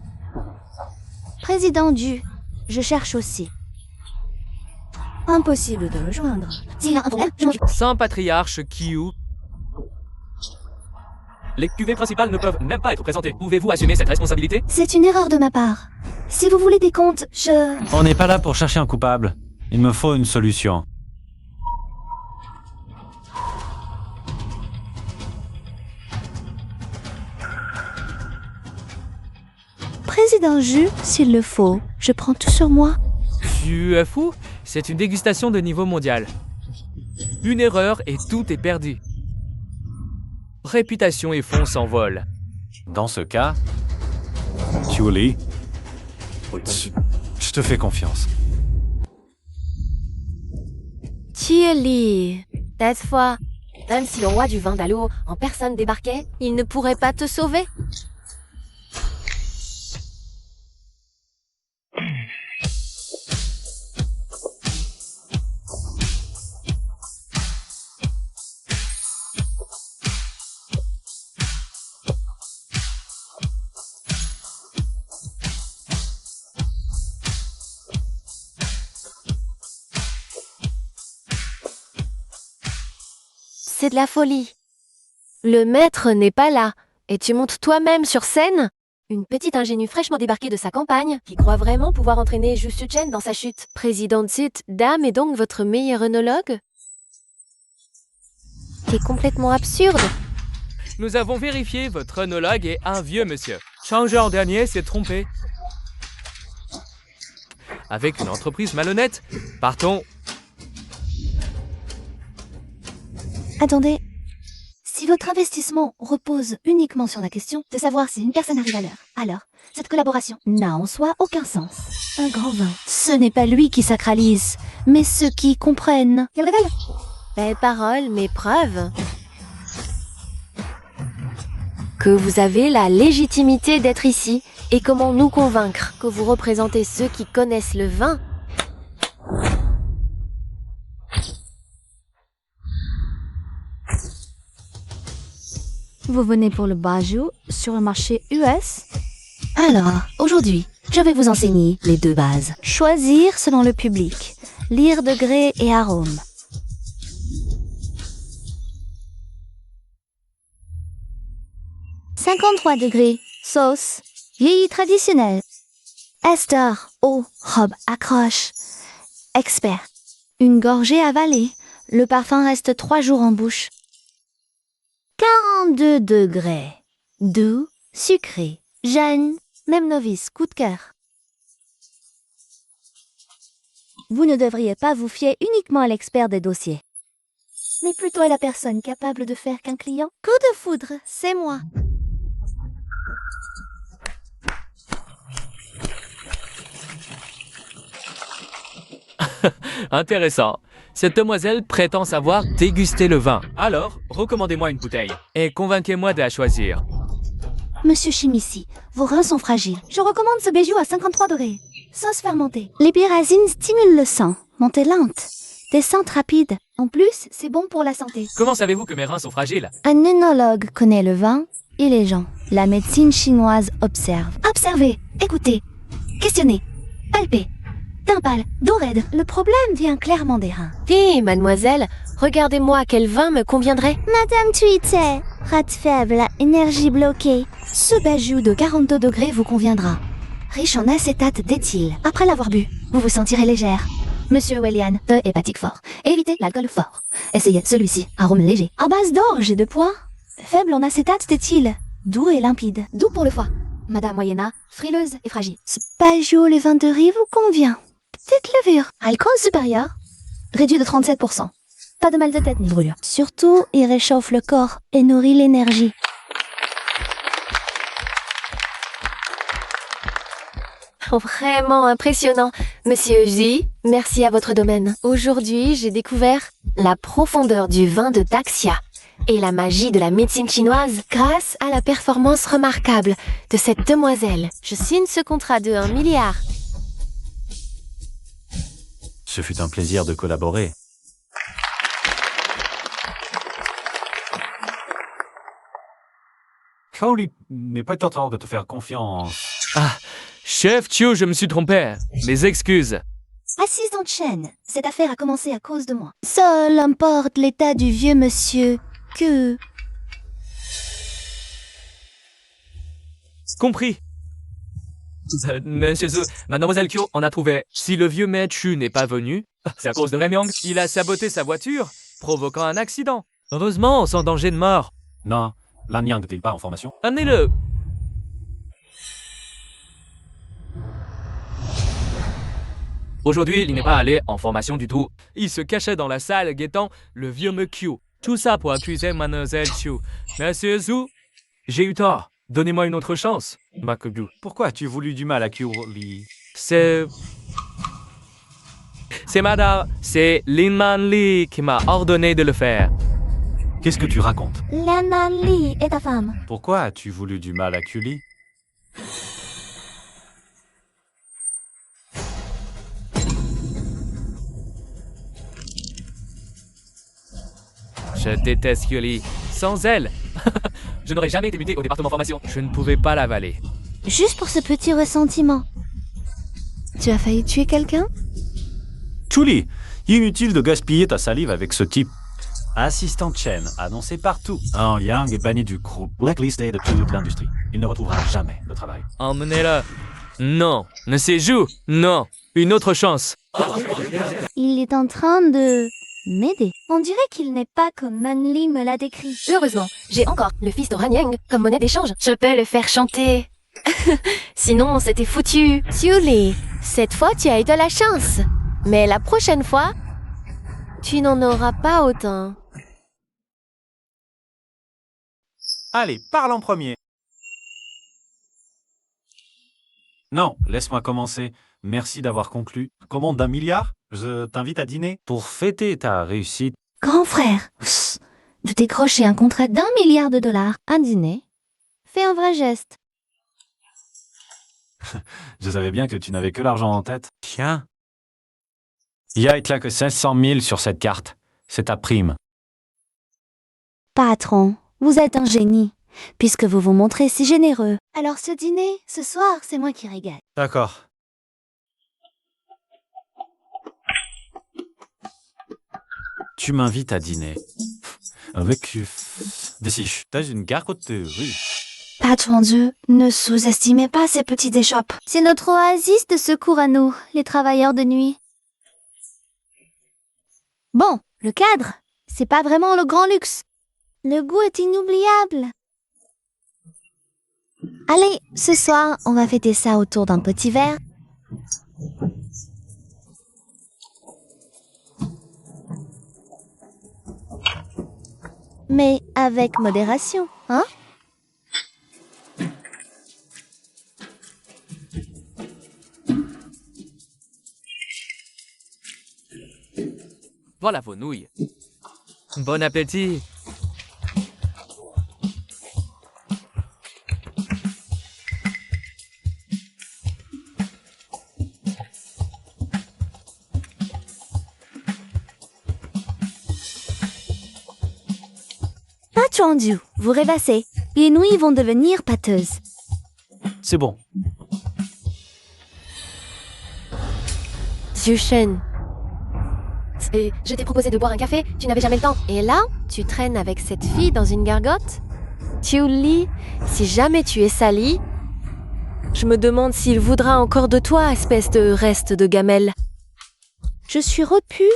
Président Ju, je cherche aussi. Impossible de le joindre. S'il y a un problème, je m'en occupe. Sans patriarche Kyu, les cuvées principales ne peuvent même pas être présentées. Pouvez-vous assumer cette responsabilité? C'est une erreur de ma part. Si vous voulez des comptes, On n'est pas là pour chercher un coupable. Il me faut une solution. Président Ju, s'il le faut, je prends tout sur moi. Tu es fou? C'est une dégustation de niveau mondial. Une erreur et tout est perdu. Réputation et fonds s'envolent. Dans ce cas, Julie, je te fais confiance. Tilly, cette fois, même si le roi du Vindalo en personne débarquait, il ne pourrait pas te sauver. C'est de la folie. Le maître n'est pas là, et tu montes toi-même sur scène? Une petite ingénue fraîchement débarquée de sa campagne, qui croit vraiment pouvoir entraîner Justuchen dans sa chute. Président Tsit, Dame est donc votre meilleur œnologue? C'est complètement absurde. Nous avons vérifié, votre œnologue est un vieux monsieur. Changeur dernier s'est trompé. Avec une entreprise malhonnête, partons. Attendez. Si votre investissement repose uniquement sur la question de savoir si une personne arrive à l'heure, alors cette collaboration n'a en soi aucun sens. Un grand vin, ce n'est pas lui qui sacralise, mais ceux qui comprennent. Quelle révèle? Belles paroles, mais preuves. Que vous avez la légitimité d'être ici, et comment nous convaincre que vous représentez ceux qui connaissent le vin. Vous venez pour le bajou sur le marché US? Alors, aujourd'hui, je vais vous enseigner les deux bases. Choisir selon le public. Lire degré et arôme. « 53 degrés, sauce, vieilli traditionnel. Ester, eau, robe accroche. Expert. Une gorgée avalée. Le parfum reste 3 jours en bouche. 42 degrés. Doux, sucré, jeune, même novice, coup de cœur. Vous ne devriez pas vous fier uniquement à l'expert des dossiers, mais plutôt à la personne capable de faire qu'un client. Coup de foudre, c'est moi. Intéressant. Cette demoiselle prétend savoir déguster le vin. Alors, recommandez-moi une bouteille. Et convainquez-moi de la choisir. Monsieur Chimici, vos reins sont fragiles. Je recommande ce bijou à 53 degrés. Sauce fermentée. Les pyrazines stimulent le sang. Montée lente. Descente rapide. En plus, c'est bon pour la santé. Comment savez-vous que mes reins sont fragiles? Un œnologue connaît le vin et les gens. La médecine chinoise observe. Observez, écoutez, questionnez, palpez. Teint pâle, dos raide. Le problème vient clairement des reins. Hé, mademoiselle, regardez-moi quel vin me conviendrait. Madame Tuité, rate faible, énergie bloquée. Ce bijou de 42 degrés vous conviendra. Riche en acétate d'éthyle. Après l'avoir bu, vous vous sentirez légère. Monsieur Wellian, de hépatique fort. Évitez l'alcool fort. Essayez celui-ci, arôme léger. À base d'orge et de pois. Faible en acétate d'éthyle. Doux et limpide. Doux pour le foie. Madame Moyena, frileuse et fragile. Ce bijou, le vin de riz vous convient. Petite levure. Alcool supérieur. Réduit de 37%. Pas de mal de tête ni de brûlure. Surtout, il réchauffe le corps et nourrit l'énergie. Oh, vraiment impressionnant. Monsieur J, merci à votre domaine. Aujourd'hui, j'ai découvert la profondeur du vin de Daxia et la magie de la médecine chinoise grâce à la performance remarquable de cette demoiselle. Je signe ce contrat de 1 milliard. Ce fut un plaisir de collaborer. Crowley n'est pas en train de te faire confiance. Ah, chef Chiu, je me suis trompé. Mes excuses. Assistant Chen, cette affaire a commencé à cause de moi. Seul importe l'état du vieux monsieur que... Compris. Monsieur Zhu, mademoiselle Kyo en a trouvé. Si le vieux maître Chu n'est pas venu, c'est à cause de Remyang. Il a saboté sa voiture, provoquant un accident. Heureusement, sans danger de mort. Non, Lanyang n'était pas en formation. Amenez-le. Aujourd'hui, il n'est pas allé en formation du tout. Il se cachait dans la salle guettant le vieux Mekyu. Tout ça pour accuser mademoiselle Chu. Monsieur Zhu, j'ai eu tort. Donnez-moi une autre chance, Makubu. Pourquoi as-tu voulu du mal à Crowley? C'est C'est Lin Man Li qui m'a ordonné de le faire. Qu'est-ce que tu racontes? Lian Li est ta femme. Pourquoi as-tu voulu du mal à Cully? Je déteste Yuli. Sans elle, je n'aurais jamais été muté au département formation. Je ne pouvais pas l'avaler. Juste pour ce petit ressentiment. Tu as failli tuer quelqu'un? Chuli, inutile de gaspiller ta salive avec ce type. Assistant Chen, annoncé partout. Un Yang est banni du groupe, blacklisté de toute l'industrie. Il ne retrouvera jamais de travail. Emmenez-le. Non. Ne séjoue. Non. Une autre chance. Il est en train de m'aider. On dirait qu'il n'est pas comme Manli me l'a décrit. Heureusement, j'ai encore le fils de Ranyang comme monnaie d'échange. Je peux le faire chanter. Sinon, c'était foutu. Yuli, cette fois, tu as eu de la chance. Mais la prochaine fois, tu n'en auras pas autant. Allez, parle en premier. Non, laisse-moi commencer. Merci d'avoir conclu. Commande d'1 milliard? Je t'invite à dîner. Pour fêter ta réussite. Grand frère, de décrocher un contrat d'1 milliard de dollars. Un dîner. Fais un vrai geste. Je savais bien que tu n'avais que l'argent en tête. Tiens. Il y a que 500 000 sur cette carte. C'est ta prime. Patron, vous êtes un génie, puisque vous vous montrez si généreux. Alors ce dîner, ce soir, c'est moi qui régale. D'accord. Tu m'invites à dîner. Avec des siches. T'as une gargote de rue. Patron Dieu, ne sous-estimez pas ces petites échoppes. C'est notre oasis de secours à nous, les travailleurs de nuit. Bon, le cadre, c'est pas vraiment le grand luxe. Le goût est inoubliable. Allez, ce soir, on va fêter ça autour d'un petit verre. Mais avec modération, hein? Voilà vos nouilles. Bon appétit. Patron Dieu, vous rêvassez. Les nouilles vont devenir pâteuses. C'est bon. Zushen. Et je t'ai proposé de boire un café, tu n'avais jamais le temps. Et là, tu traînes avec cette fille dans une gargote? Yuli, si jamais tu es sali, je me demande s'il voudra encore de toi, espèce de reste de gamelle. Je suis repue.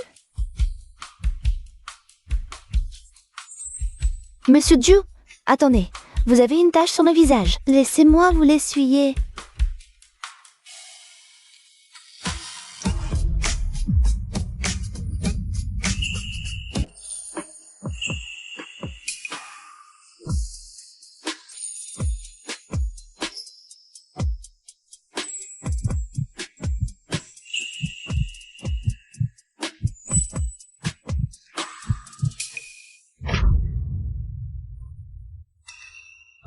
Monsieur Dieu, attendez, vous avez une tache sur le visage. Laissez-moi vous l'essuyer.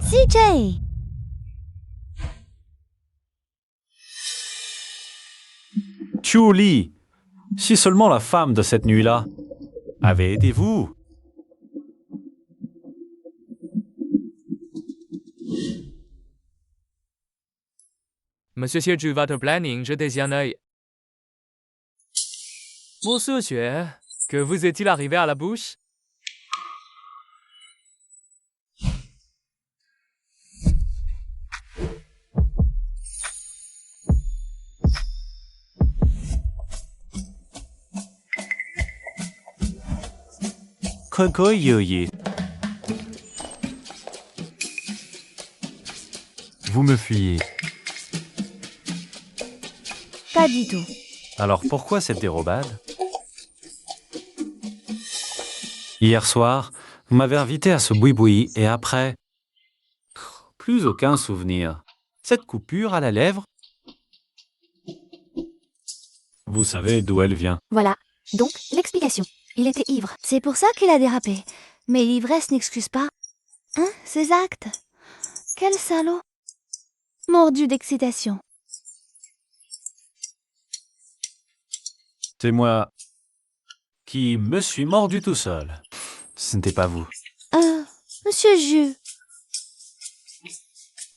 CJ! Chuli, si seulement la femme de cette nuit-là avait été vous. Monsieur Xie votre planning, jetez-y un œil. Monsieur Xue, que vous est-il arrivé à la bouche? Vous me fuyez. Pas du tout. Alors pourquoi cette dérobade? Hier soir, vous m'avez invité à ce boui-boui et après... Plus aucun souvenir. Cette coupure à la lèvre? Vous savez d'où elle vient. Voilà. Donc, l'explication. Il était ivre. C'est pour ça qu'il a dérapé. Mais l'ivresse n'excuse pas. Hein, ses actes. Quel salaud. Mordu d'excitation. C'est moi qui me suis mordu tout seul. Ce n'était pas vous. Monsieur Jus.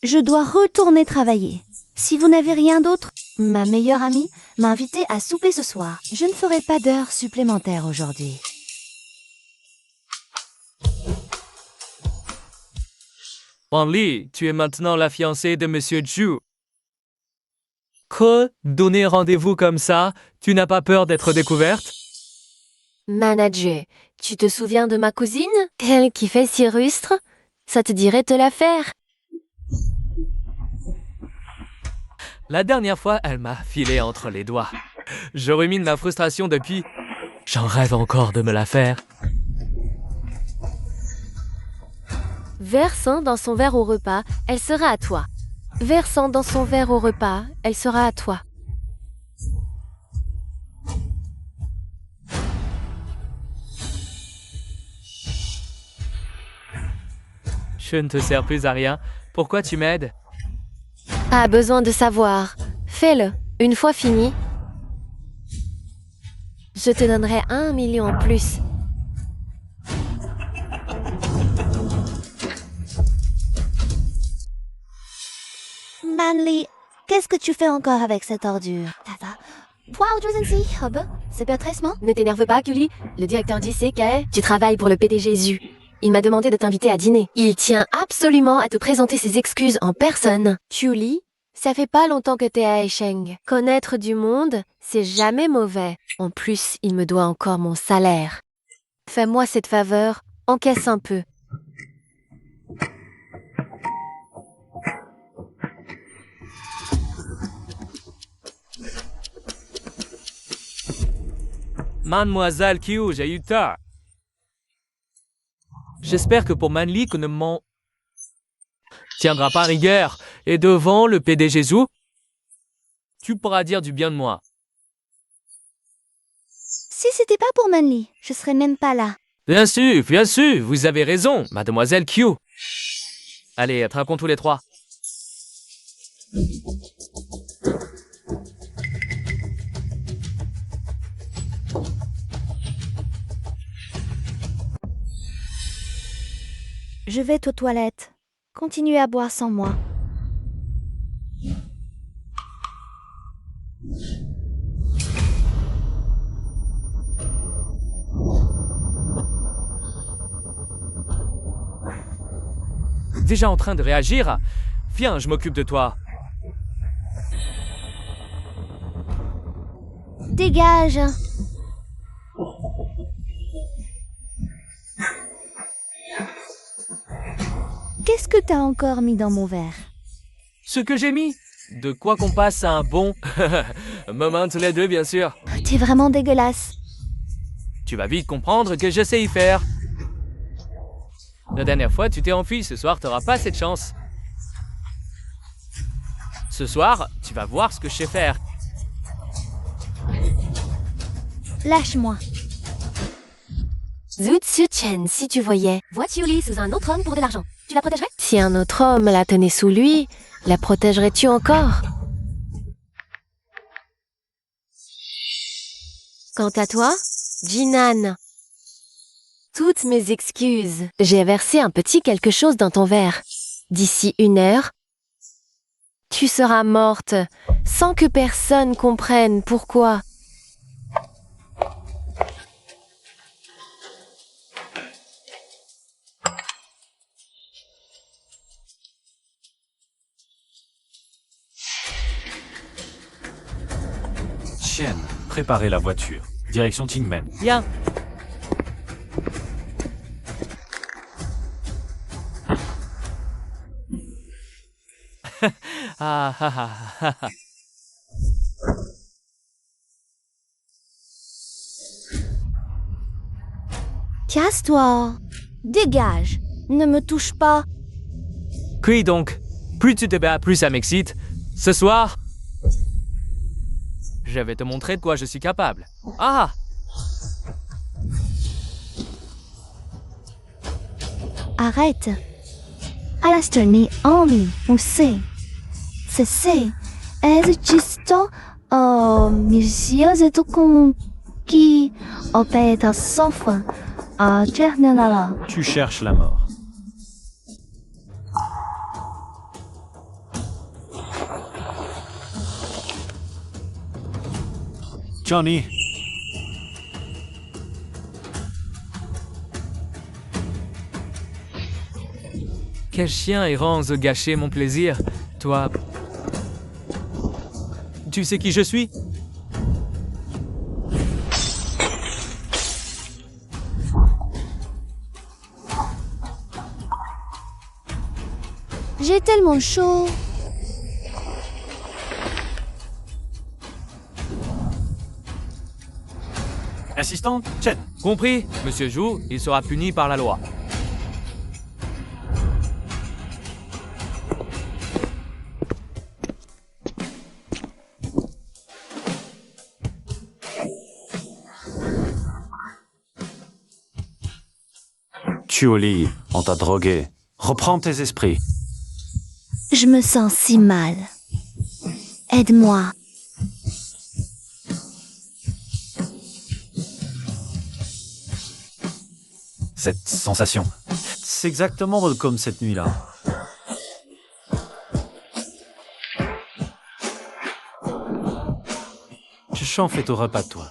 Je dois retourner travailler. Si vous n'avez rien d'autre, ma meilleure amie m'a invité à souper ce soir. Je ne ferai pas d'heures supplémentaires aujourd'hui. Manli, tu es maintenant la fiancée de Monsieur Zhu. Que donner rendez-vous comme ça, tu n'as pas peur d'être découverte? Manager, tu te souviens de ma cousine? Elle qui fait si rustre? Ça te dirait de la faire? La dernière fois, elle m'a filé entre les doigts. Je rumine ma frustration depuis. J'en rêve encore de me la faire. Versant dans son verre au repas, elle sera à toi. Versant dans son verre au repas, elle sera à toi. Je ne te sers plus à rien. Pourquoi tu m'aides? A besoin de savoir. Fais-le. Une fois fini, je te donnerai 1 million en plus. Manly, qu'est-ce que tu fais encore avec cette ordure? C'est pas traitement? Ne t'énerve pas, Julie. Le directeur dit c'est que tu travailles pour le PDG Zhu. Il m'a demandé de t'inviter à dîner. Il tient absolument à te présenter ses excuses en personne. Julie, ça fait pas longtemps que t'es à Esheng. Connaître du monde, c'est jamais mauvais. En plus, il me doit encore mon salaire. Fais-moi cette faveur, encaisse un peu. Mademoiselle Qiu, j'ai eu tort. J'espère que pour Manli que ne m'en tiendra pas rigueur. Et devant le PDG Zhu, tu pourras dire du bien de moi. Si c'était pas pour Manly, je serais même pas là. Bien sûr, vous avez raison, mademoiselle Qiu. Allez, attrapons tous les trois. Je vais aux toilettes. Continuez à boire sans moi. Déjà en train de réagir? Viens, je m'occupe de toi. Dégage! Qu'est-ce que t'as encore mis dans mon verre? Ce que j'ai mis? De quoi qu'on passe à un bon moment tous les deux, bien sûr. T'es vraiment dégueulasse. Tu vas vite comprendre que je sais y faire. La dernière fois, tu t'es enfui. Ce soir, t'auras pas cette chance. Ce soir, tu vas voir ce que je sais faire. Lâche-moi. Zhu Chen, si tu voyais. Vois Julie sous un autre homme pour de l'argent. Tu la protégerais? Si un autre homme la tenait sous lui, la protégerais-tu encore? Quant à toi, Jinan, toutes mes excuses. J'ai versé un petit quelque chose dans ton verre. D'ici 1 heure, tu seras morte, sans que personne comprenne pourquoi. Chen, préparez la voiture. Direction Tingmen. Viens. Ah, ah, ah, ah, ah. Casse-toi. Dégage. Ne me touche pas. Qui donc? Plus tu te bats, plus ça m'excite. Ce soir, Je vais te montrer de quoi je suis capable. Ah! Arrête. Alastorni Omi Musei. Cessez. Esisto misioso como qui opère sans fin. Tchernala. Tu cherches la mort. Johnny, Quel chien errant ose gâcher mon plaisir. Toi... Tu sais qui je suis? J'ai tellement chaud. assistante, Chen. Compris, Monsieur Zhu, il sera puni par la loi. Tu es au lit, on t'a drogué. Reprends tes esprits. Je me sens si mal. Aide-moi. Cette sensation. C'est exactement comme cette nuit-là. Je chante fait au repas de toi.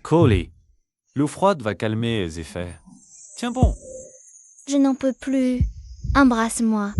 Coley, l'eau froide va calmer les effets. Tiens bon. Je n'en peux plus. Embrasse-moi.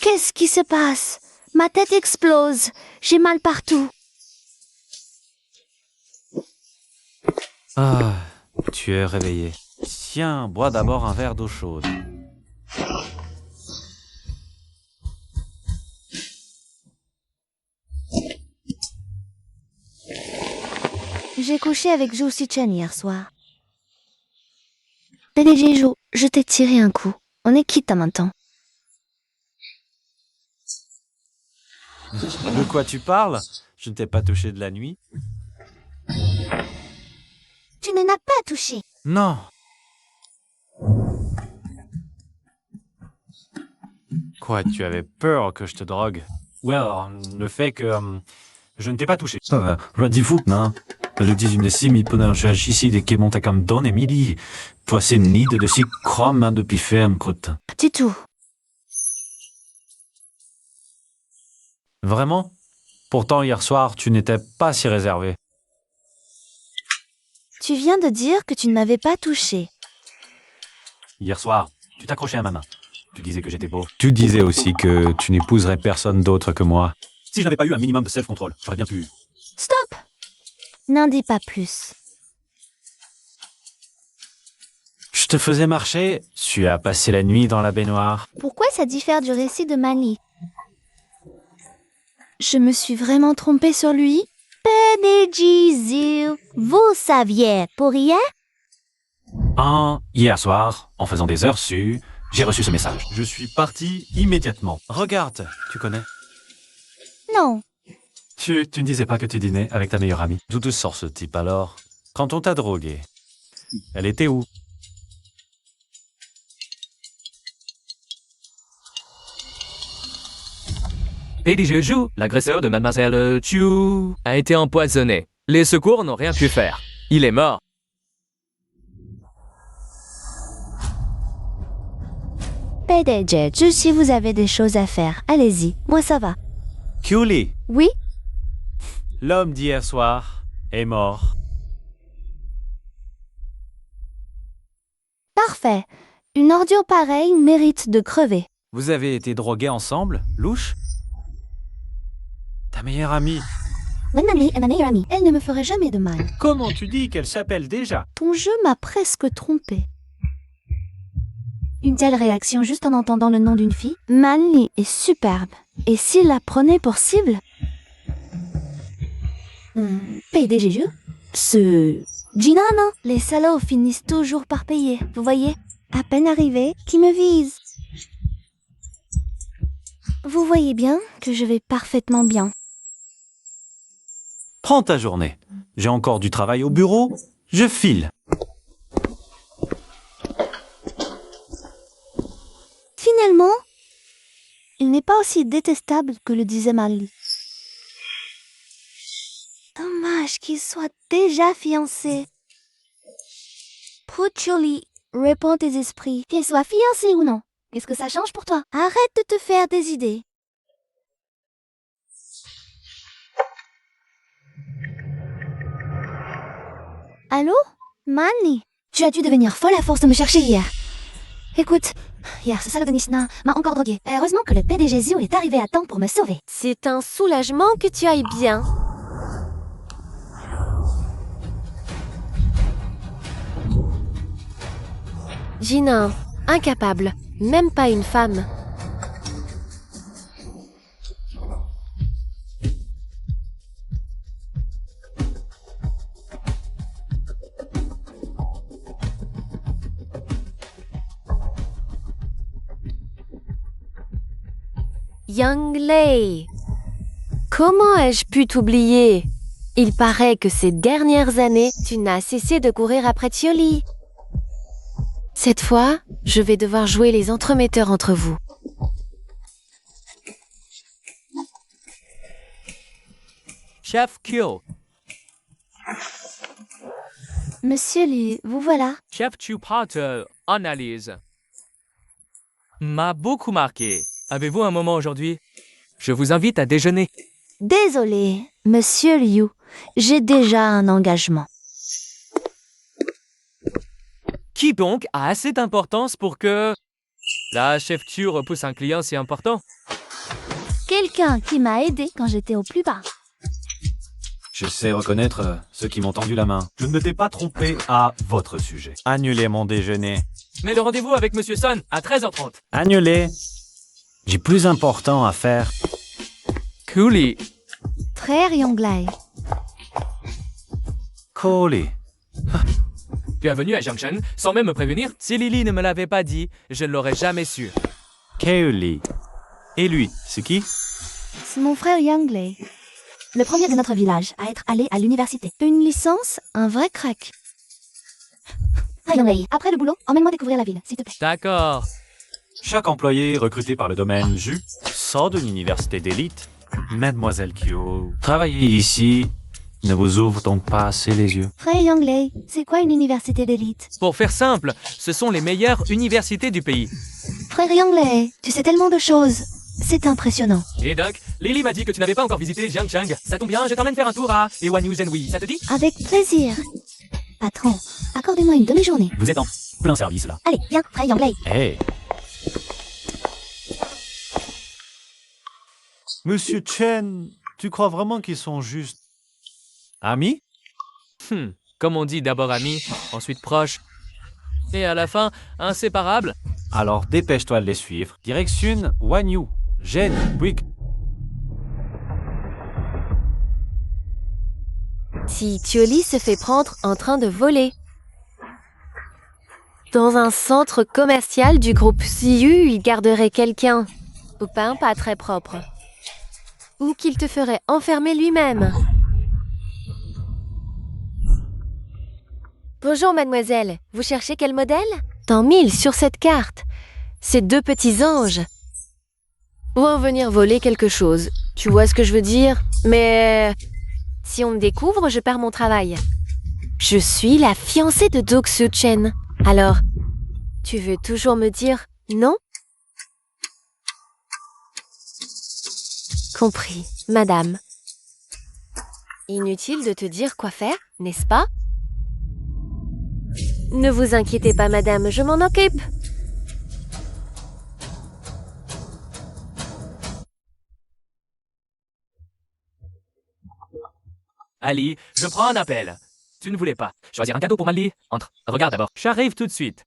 Qu'est-ce qui se passe? Ma tête explose. J'ai mal partout. Ah, tu es réveillé. Tiens, bois d'abord un verre d'eau chaude. J'ai couché avec Zhou Sichen hier soir. PDG Zhou, je t'ai tiré un coup. On est quitte maintenant. De quoi tu parles? Je ne t'ai pas touché de la nuit. Tu ne l'as pas touché. Non. Quoi, tu avais peur que je te drogue? Ouais, alors, le fait que je ne t'ai pas touché. Randy Foot, non? Le 19 mi până și ici de qui monte comme don Emily. Toi, c'est nid de si crom depuis ferme, croûte. Du tout. Vraiment? Pourtant, hier soir, tu n'étais pas si réservé. Tu viens de dire que tu ne m'avais pas touché. Hier soir, tu t'accrochais à ma main. Tu disais que j'étais beau. Tu disais aussi que tu n'épouserais personne d'autre que moi. Si je n'avais pas eu un minimum de self-control, j'aurais bien pu... Stop! N'en dis pas plus. Je te faisais marcher, tu as passé la nuit dans la baignoire. Pourquoi ça diffère du récit de Mali? Je me suis vraiment trompée sur lui? PDG Zhu, vous saviez pour rien? Hier soir, en faisant des heures sues, j'ai reçu ce message. Je suis parti immédiatement. Regarde, tu connais. Non. Tu ne disais pas que tu dînais avec ta meilleure amie. D'où te sort ce type alors? Quand on t'a drogué, elle était où? PDG Zhu, l'agresseur de Mademoiselle Chu, a été empoisonné. Les secours n'ont rien pu faire. Il est mort. PDG, si vous avez des choses à faire, allez-y, moi ça va. Julie, Oui? l'homme d'hier soir est mort. Parfait. Une ordure pareille mérite de crever. Vous avez été drogués ensemble, louche? Ta meilleure amie. Bonne amie est ma meilleure amie. Elle ne me ferait jamais de mal. Comment tu dis qu'elle s'appelle déjà? Ton jeu m'a presque trompé. Une telle réaction juste en entendant le nom d'une fille? Manly est superbe. Et s'il la prenait pour cible? PDG, Gina, non? Les salauds finissent toujours par payer, vous voyez? À peine arrivé, qui me vise. Vous voyez bien que je vais parfaitement bien. Prends ta journée. J'ai encore du travail au bureau. Je file. Finalement, il n'est pas aussi détestable que le disait Manly. Dommage qu'il soit déjà fiancé. Julie, réponds tes esprits. Qu'elle soit fiancée ou non, qu'est-ce que ça change pour toi? Arrête de te faire des idées. Allô? Manly? Tu as dû devenir folle à force de me chercher hier. Écoute, hier ce salaud de Nishna m'a encore drogué. Heureusement que le PDG Zio est arrivé à temps pour me sauver. C'est un soulagement que tu ailles bien. Gina, incapable, même pas une femme. Young Lei, comment ai-je pu t'oublier? Il paraît que ces dernières années, tu n'as cessé de courir après Tioli. Cette fois, je vais devoir jouer les entremetteurs entre vous. Chef Kyo, Monsieur Liu, vous voilà. Chef Chupato, analyse. M'a beaucoup marqué. Avez-vous un moment aujourd'hui? Je vous invite à déjeuner. Désolé, Monsieur Liu, j'ai déjà un engagement. Qui donc a assez d'importance pour que... La chef Chu repousse un client si important? Quelqu'un qui m'a aidé quand j'étais au plus bas. Je sais reconnaître ceux qui m'ont tendu la main. Je ne t'ai pas trompé à votre sujet. Annulez mon déjeuner. Mais le rendez-vous avec Monsieur Son à 13h30. Annulez. J'ai plus important à faire. Cooley, Très Yonglai. Collé. bienvenue à Junction sans même me prévenir. Si Lily ne me l'avait pas dit, je ne l'aurais jamais su. Keuli. Et lui, c'est qui? C'est mon frère Yonglai. Le premier de notre village à être allé à l'université. Une licence, un vrai crack. Ah Yonglai, après le boulot, emmène-moi découvrir la ville, s'il te plaît. D'accord. Chaque employé recruté par le domaine JU sort d'une université d'élite. Mademoiselle Kyo, travailler ici ne vous ouvre donc pas assez les yeux. Frère Yonglai, c'est quoi une université d'élite? Pour faire simple, ce sont les meilleures universités du pays. Frère Yonglai, tu sais tellement de choses. C'est impressionnant. Et Doc, Lily m'a dit que tu n'avais pas encore visité Jiangchang. Ça tombe bien, je t'emmène faire un tour à Ewanyu Zenwi, ça te dit? Avec plaisir. Patron, accordez-moi une demi-journée. Vous êtes en plein service là. Allez, viens, frère Yonglai. Hé. Monsieur Chen, tu crois vraiment qu'ils sont juste amis? Comme on dit, d'abord amis, ensuite proches, et à la fin, inséparables. Alors dépêche-toi de les suivre. Direction Wanyu. Gêne, quick. Si Tioli se fait prendre en train de voler. Dans un centre commercial du groupe Siu, il garderait quelqu'un. Au pain pas très propre. Ou qu'il te ferait enfermer lui-même. Bonjour mademoiselle, vous cherchez quel modèle? Tant 1000 sur cette carte. Ces deux petits anges vont venir voler quelque chose. Tu vois ce que je veux dire? Mais si on me découvre, je perds mon travail. Je suis la fiancée de Doksu Chen. Alors, tu veux toujours me dire non? Compris, madame. Inutile de te dire quoi faire, n'est-ce pas? Ne vous inquiétez pas, madame, je m'en occupe. Ali, je prends un appel. Tu ne voulais pas choisir un cadeau pour Mali? Entre, regarde d'abord. J'arrive tout de suite.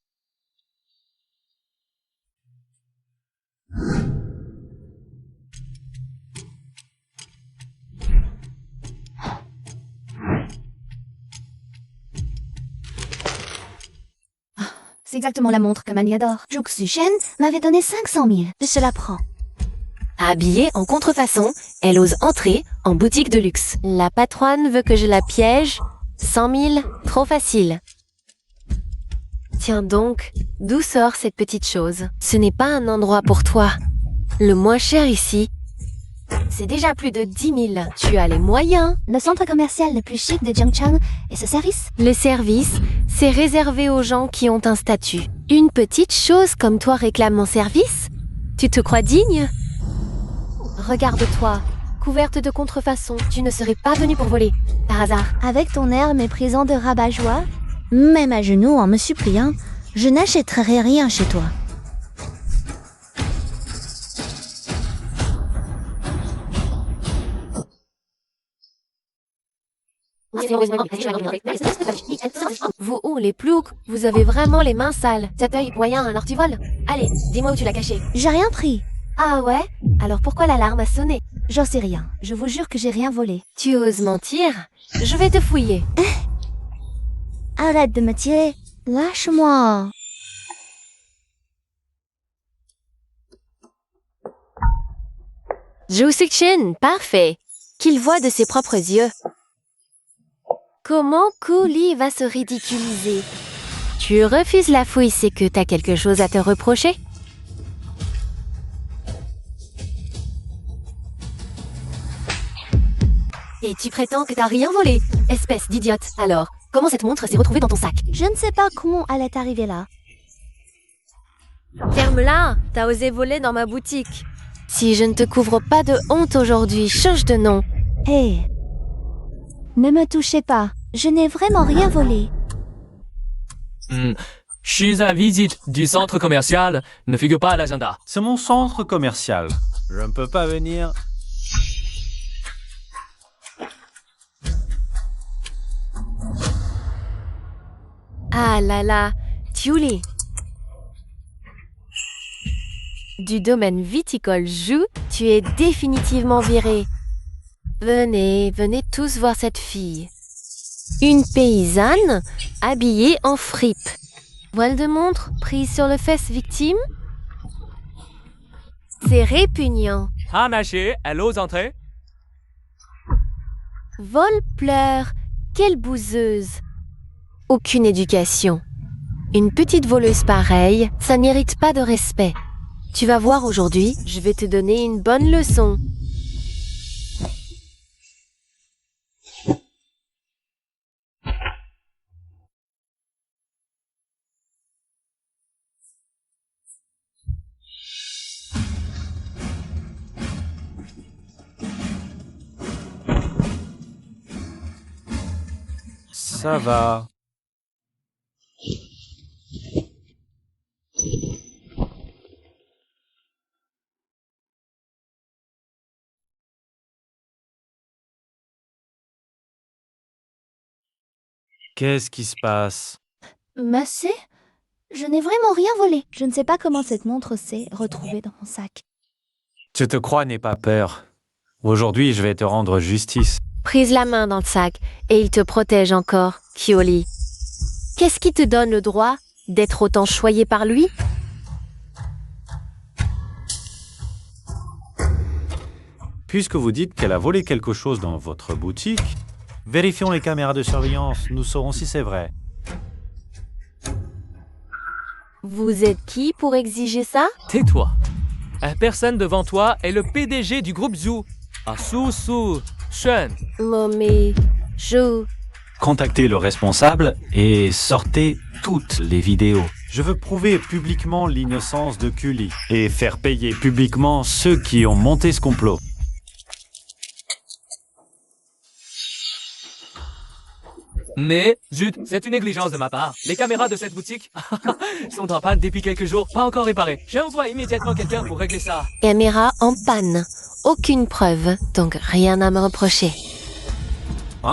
C'est exactement la montre que Mani adore. Juxu Shen m'avait donné 500 000. Je la prends. Habillée en contrefaçon, elle ose entrer en boutique de luxe. La patronne veut que je la piège. 100 000, trop facile. Tiens donc, d'où sort cette petite chose? Ce n'est pas un endroit pour toi. Le moins cher ici, c'est déjà plus de 10 000. Tu as les moyens. Le centre commercial le plus chic de Jiangchang et ce service. Le service, c'est réservé aux gens qui ont un statut. Une petite chose comme toi réclame mon service? Tu te crois digne? Regarde-toi, couverte de contrefaçon, tu ne serais pas venue pour voler, par hasard. Avec ton air méprisant de rabat-joie, même à genoux en me suppliant, je n'achèterai rien chez toi. Vous les ploucs, vous avez vraiment les mains sales. Cet œil moyen, un ortivol. Allez, dis-moi où tu l'as caché. J'ai rien pris. Ah ouais? Alors pourquoi l'alarme a sonné? J'en sais rien. Je vous jure que j'ai rien volé. Tu oses mentir? Je vais te fouiller. Arrête de me tirer. Lâche-moi. Zhu Xixin, parfait. Qu'il voit de ses propres yeux. Comment Couli va se ridiculiser? Tu refuses la fouille, c'est que t'as quelque chose à te reprocher? Et tu prétends que t'as rien volé, espèce d'idiote. Alors, comment cette montre s'est retrouvée dans ton sac? Je ne sais pas comment elle est arrivée là. Ferme-la, t'as osé voler dans ma boutique. Si je ne te couvre pas de honte aujourd'hui, change de nom. Hé, ne me touchez pas. Je n'ai vraiment rien volé. Chez la visite du centre commercial ne figure pas à l'agenda. C'est mon centre commercial. Je ne peux pas venir. Ah là là, Tiuli. Du domaine viticole Zhu, tu es définitivement viré. Venez, venez tous voir cette fille. Une paysanne habillée en fripe. Voile de montre prise sur le fesse victime. C'est répugnant. Ah, Naché, elle ose entrer? Vole-pleure, quelle bouseuse. Aucune éducation. Une petite voleuse pareille, ça n'hérite pas de respect. Tu vas voir aujourd'hui, je vais te donner une bonne leçon. Ça va. Qu'est-ce qui se passe? Monsieur, je n'ai vraiment rien volé. Je ne sais pas comment cette montre s'est retrouvée dans mon sac. Tu te crois, n'aie pas peur. Aujourd'hui, je vais te rendre justice. Prise la main dans le sac et il te protège encore, Kioli. Qu'est-ce qui te donne le droit d'être autant choyé par lui? Puisque vous dites qu'elle a volé quelque chose dans votre boutique, vérifions les caméras de surveillance, nous saurons si c'est vrai. Vous êtes qui pour exiger ça? Tais-toi. La personne devant toi est le PDG du groupe Zhu. Su Shen. Momé, Zhu. Contactez le responsable et sortez toutes les vidéos. Je veux prouver publiquement l'innocence de Kuli et faire payer publiquement ceux qui ont monté ce complot. Mais, zut, c'est une négligence de ma part. Les caméras de cette boutique sont en panne depuis quelques jours, pas encore réparées. J'envoie immédiatement quelqu'un pour régler ça. Caméra en panne. Aucune preuve, donc rien à me reprocher.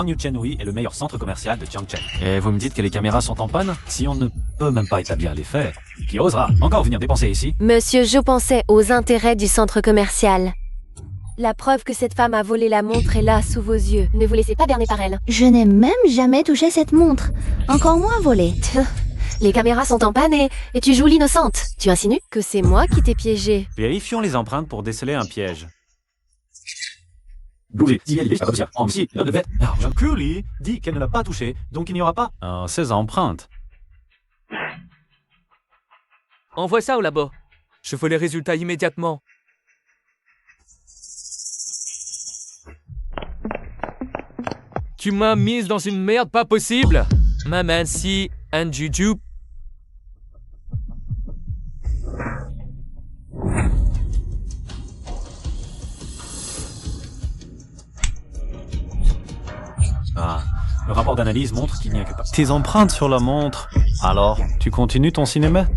New Chenhui est le meilleur centre commercial de Jiangchen. Et vous me dites que les caméras sont en panne? Si on ne peut même pas établir les faits, qui osera encore venir dépenser ici? Monsieur, je pensais aux intérêts du centre commercial. La preuve que cette femme a volé la montre est là, sous vos yeux. Ne vous laissez pas berner par elle. Je n'ai même jamais touché cette montre. Encore moins volée. Les caméras sont en panne et tu joues l'innocente. Tu insinues que c'est moi qui t'ai piégé. Vérifions les empreintes pour déceler un piège. Curly dit qu'elle ne l'a pas touché, donc il n'y aura pas ces empreintes. Envoie ça au labo. Je veux les résultats immédiatement. Tu m'as mise dans une merde pas possible. Maman, si, un juju. Le rapport d'analyse montre qu'il n'y a que pas. Tes empreintes sur la montre. Alors, tu continues ton cinéma?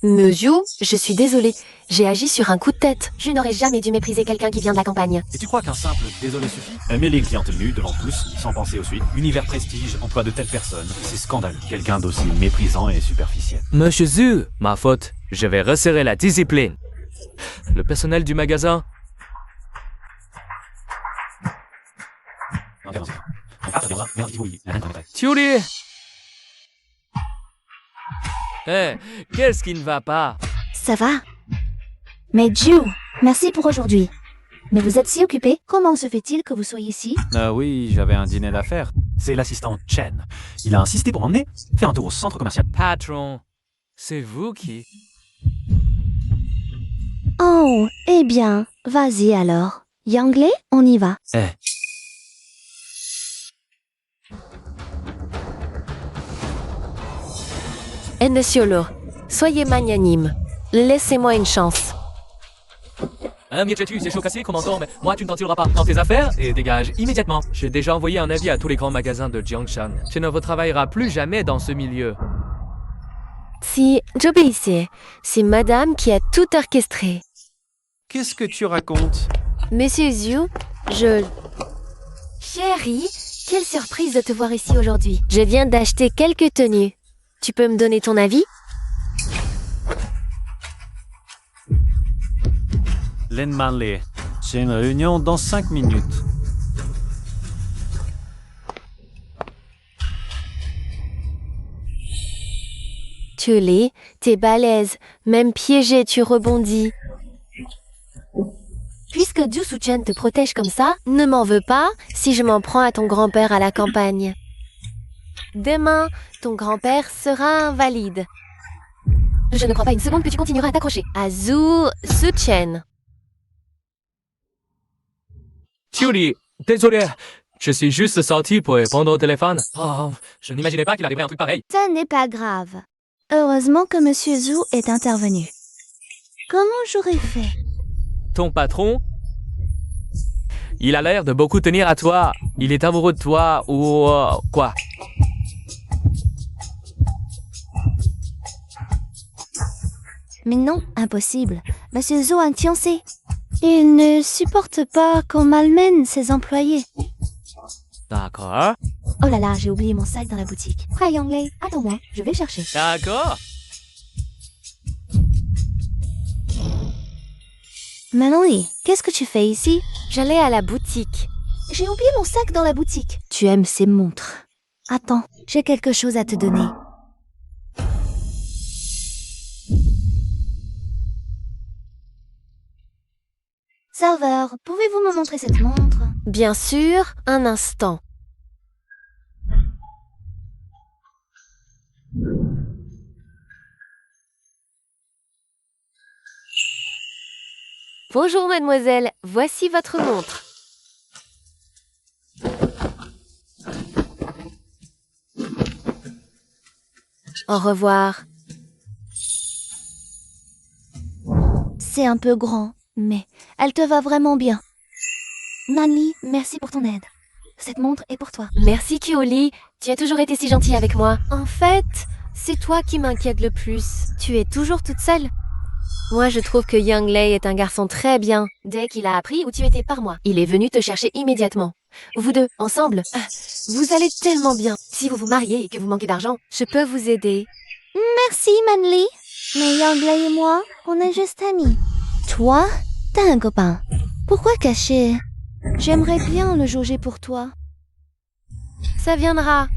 Monsieur, je suis désolée. J'ai agi sur un coup de tête. Je n'aurais jamais dû mépriser quelqu'un qui vient de la campagne. Et tu crois qu'un simple désolé suffit? Aimer les clientes nues devant tous, sans penser aux suites. Univers prestige, emploi de telles personnes. C'est scandaleux. Quelqu'un d'aussi méprisant et superficiel. Monsieur Zhu, ma faute. Je vais resserrer la discipline. Le personnel du magasin. Thierry! Qu'est-ce qui ne va pas? Ça va? Mais Ju, merci pour aujourd'hui. Mais vous êtes si occupé. Comment se fait-il que vous soyez ici? Oui, j'avais un dîner d'affaires. C'est l'assistant Chen. Il a insisté pour m'emmener faire un tour au centre commercial. Patron, c'est vous qui... Oh, eh bien, vas-y alors. Yanglais, on y va. Monsieur Lo, soyez magnanime. Laissez-moi une chance. Mietchetu, c'est chaud cassé, comment on, mais moi tu ne t'en tireras pas. Dans tes affaires et dégage immédiatement. J'ai déjà envoyé un avis à tous les grands magasins de Jiangshan. Tu ne retravailleras plus jamais dans ce milieu. Si j'obéissais, c'est madame qui a tout orchestré. Qu'est-ce que tu racontes? Monsieur Zhu, je... Chérie, quelle surprise de te voir ici aujourd'hui. Je viens d'acheter quelques tenues. Tu peux me donner ton avis? Lin Manley, j'ai une réunion dans 5 minutes. Tully, t'es balèze. Même piégé, tu rebondis. Puisque Zhu Suchen te protège comme ça, ne m'en veux pas si je m'en prends à ton grand-père à la campagne. Demain, ton grand-père sera invalide. Je ne crois pas une seconde que tu continueras à t'accrocher. À Zhu Suchen. Thierry, désolé. Je suis juste sorti pour répondre au téléphone. Oh, je n'imaginais pas qu'il arriverait un truc pareil. Ça n'est pas grave. Heureusement que Monsieur Zhu est intervenu. Comment j'aurais fait? Ton patron, il a l'air de beaucoup tenir à toi. Il est amoureux de toi ou quoi? Mais non, impossible. Monsieur Zhu a un fiancé. Il ne supporte pas qu'on malmène ses employés. D'accord. Oh là là, j'ai oublié mon sac dans la boutique. Prêt, Yanglei, attends-moi, je vais le chercher. D'accord. Manoli, qu'est-ce que tu fais ici? J'allais à la boutique. J'ai oublié mon sac dans la boutique. Tu aimes ces montres. Attends, j'ai quelque chose à te donner. Serveur, pouvez-vous me montrer cette montre? Bien sûr, un instant. Bonjour mademoiselle, voici votre montre. Au revoir. C'est un peu grand, mais elle te va vraiment bien. Manly, merci pour ton aide. Cette montre est pour toi. Merci Kyoli, tu as toujours été si gentil avec moi. En fait, c'est toi qui m'inquiète le plus. Tu es toujours toute seule. Moi, je trouve que Young Lei est un garçon très bien. Dès qu'il a appris où tu étais par moi, il est venu te chercher immédiatement. Vous deux, ensemble, vous allez tellement bien. Si vous vous mariez et que vous manquez d'argent, je peux vous aider. Merci, Manly. Mais Young Lei et moi, on est juste amis. Toi, t'as un copain. Pourquoi cacher? J'aimerais bien le jauger pour toi. Ça viendra.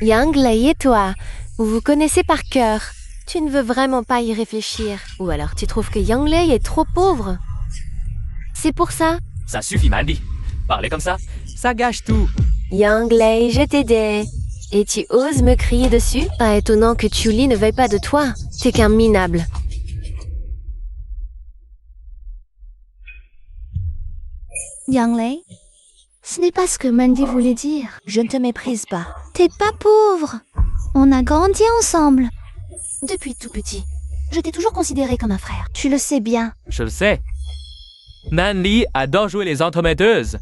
Young Lei et toi, vous vous connaissez par cœur. Tu ne veux vraiment pas y réfléchir. Ou alors tu trouves que Young Lei est trop pauvre. C'est pour ça. Ça suffit, Mandy. Parler comme ça gâche tout. Young Lei, je t'aidais. Et tu oses me crier dessus? Pas étonnant que Kyoli ne veuille pas de toi. T'es qu'un minable. Young Lei, ce n'est pas ce que Mandy voulait dire. Je ne te méprise pas. T'es pas pauvre. On a grandi ensemble. Depuis tout petit. Je t'ai toujours considéré comme un frère. Tu le sais bien. Je le sais. Manly adore jouer les entremetteuses.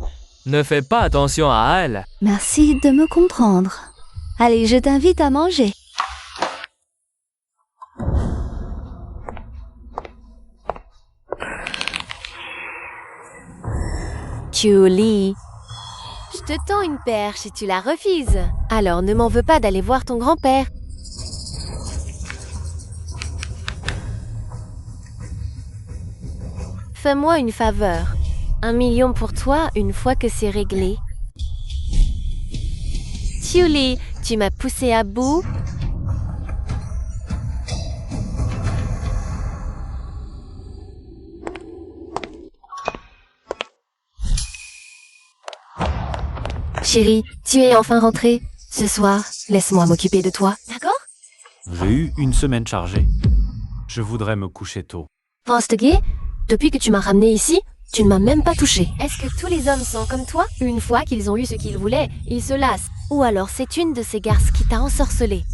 Ne fais pas attention à elle. Merci de me comprendre. Allez, je t'invite à manger. Kyoli, je te tends une perche et tu la refuses. Alors ne m'en veux pas d'aller voir ton grand-père. Fais-moi une faveur. 1 million pour toi une fois que c'est réglé. Kyoli, tu m'as poussé à bout. Chérie, tu es enfin rentrée. Ce soir, laisse-moi m'occuper de toi, d'accord? J'ai eu une semaine chargée. Je voudrais me coucher tôt. Postgay, depuis que tu m'as ramené ici, tu ne m'as même pas touché. Est-ce que tous les hommes sont comme toi? Une fois qu'ils ont eu ce qu'ils voulaient, ils se lassent. Ou alors c'est une de ces garces qui t'a ensorcelé.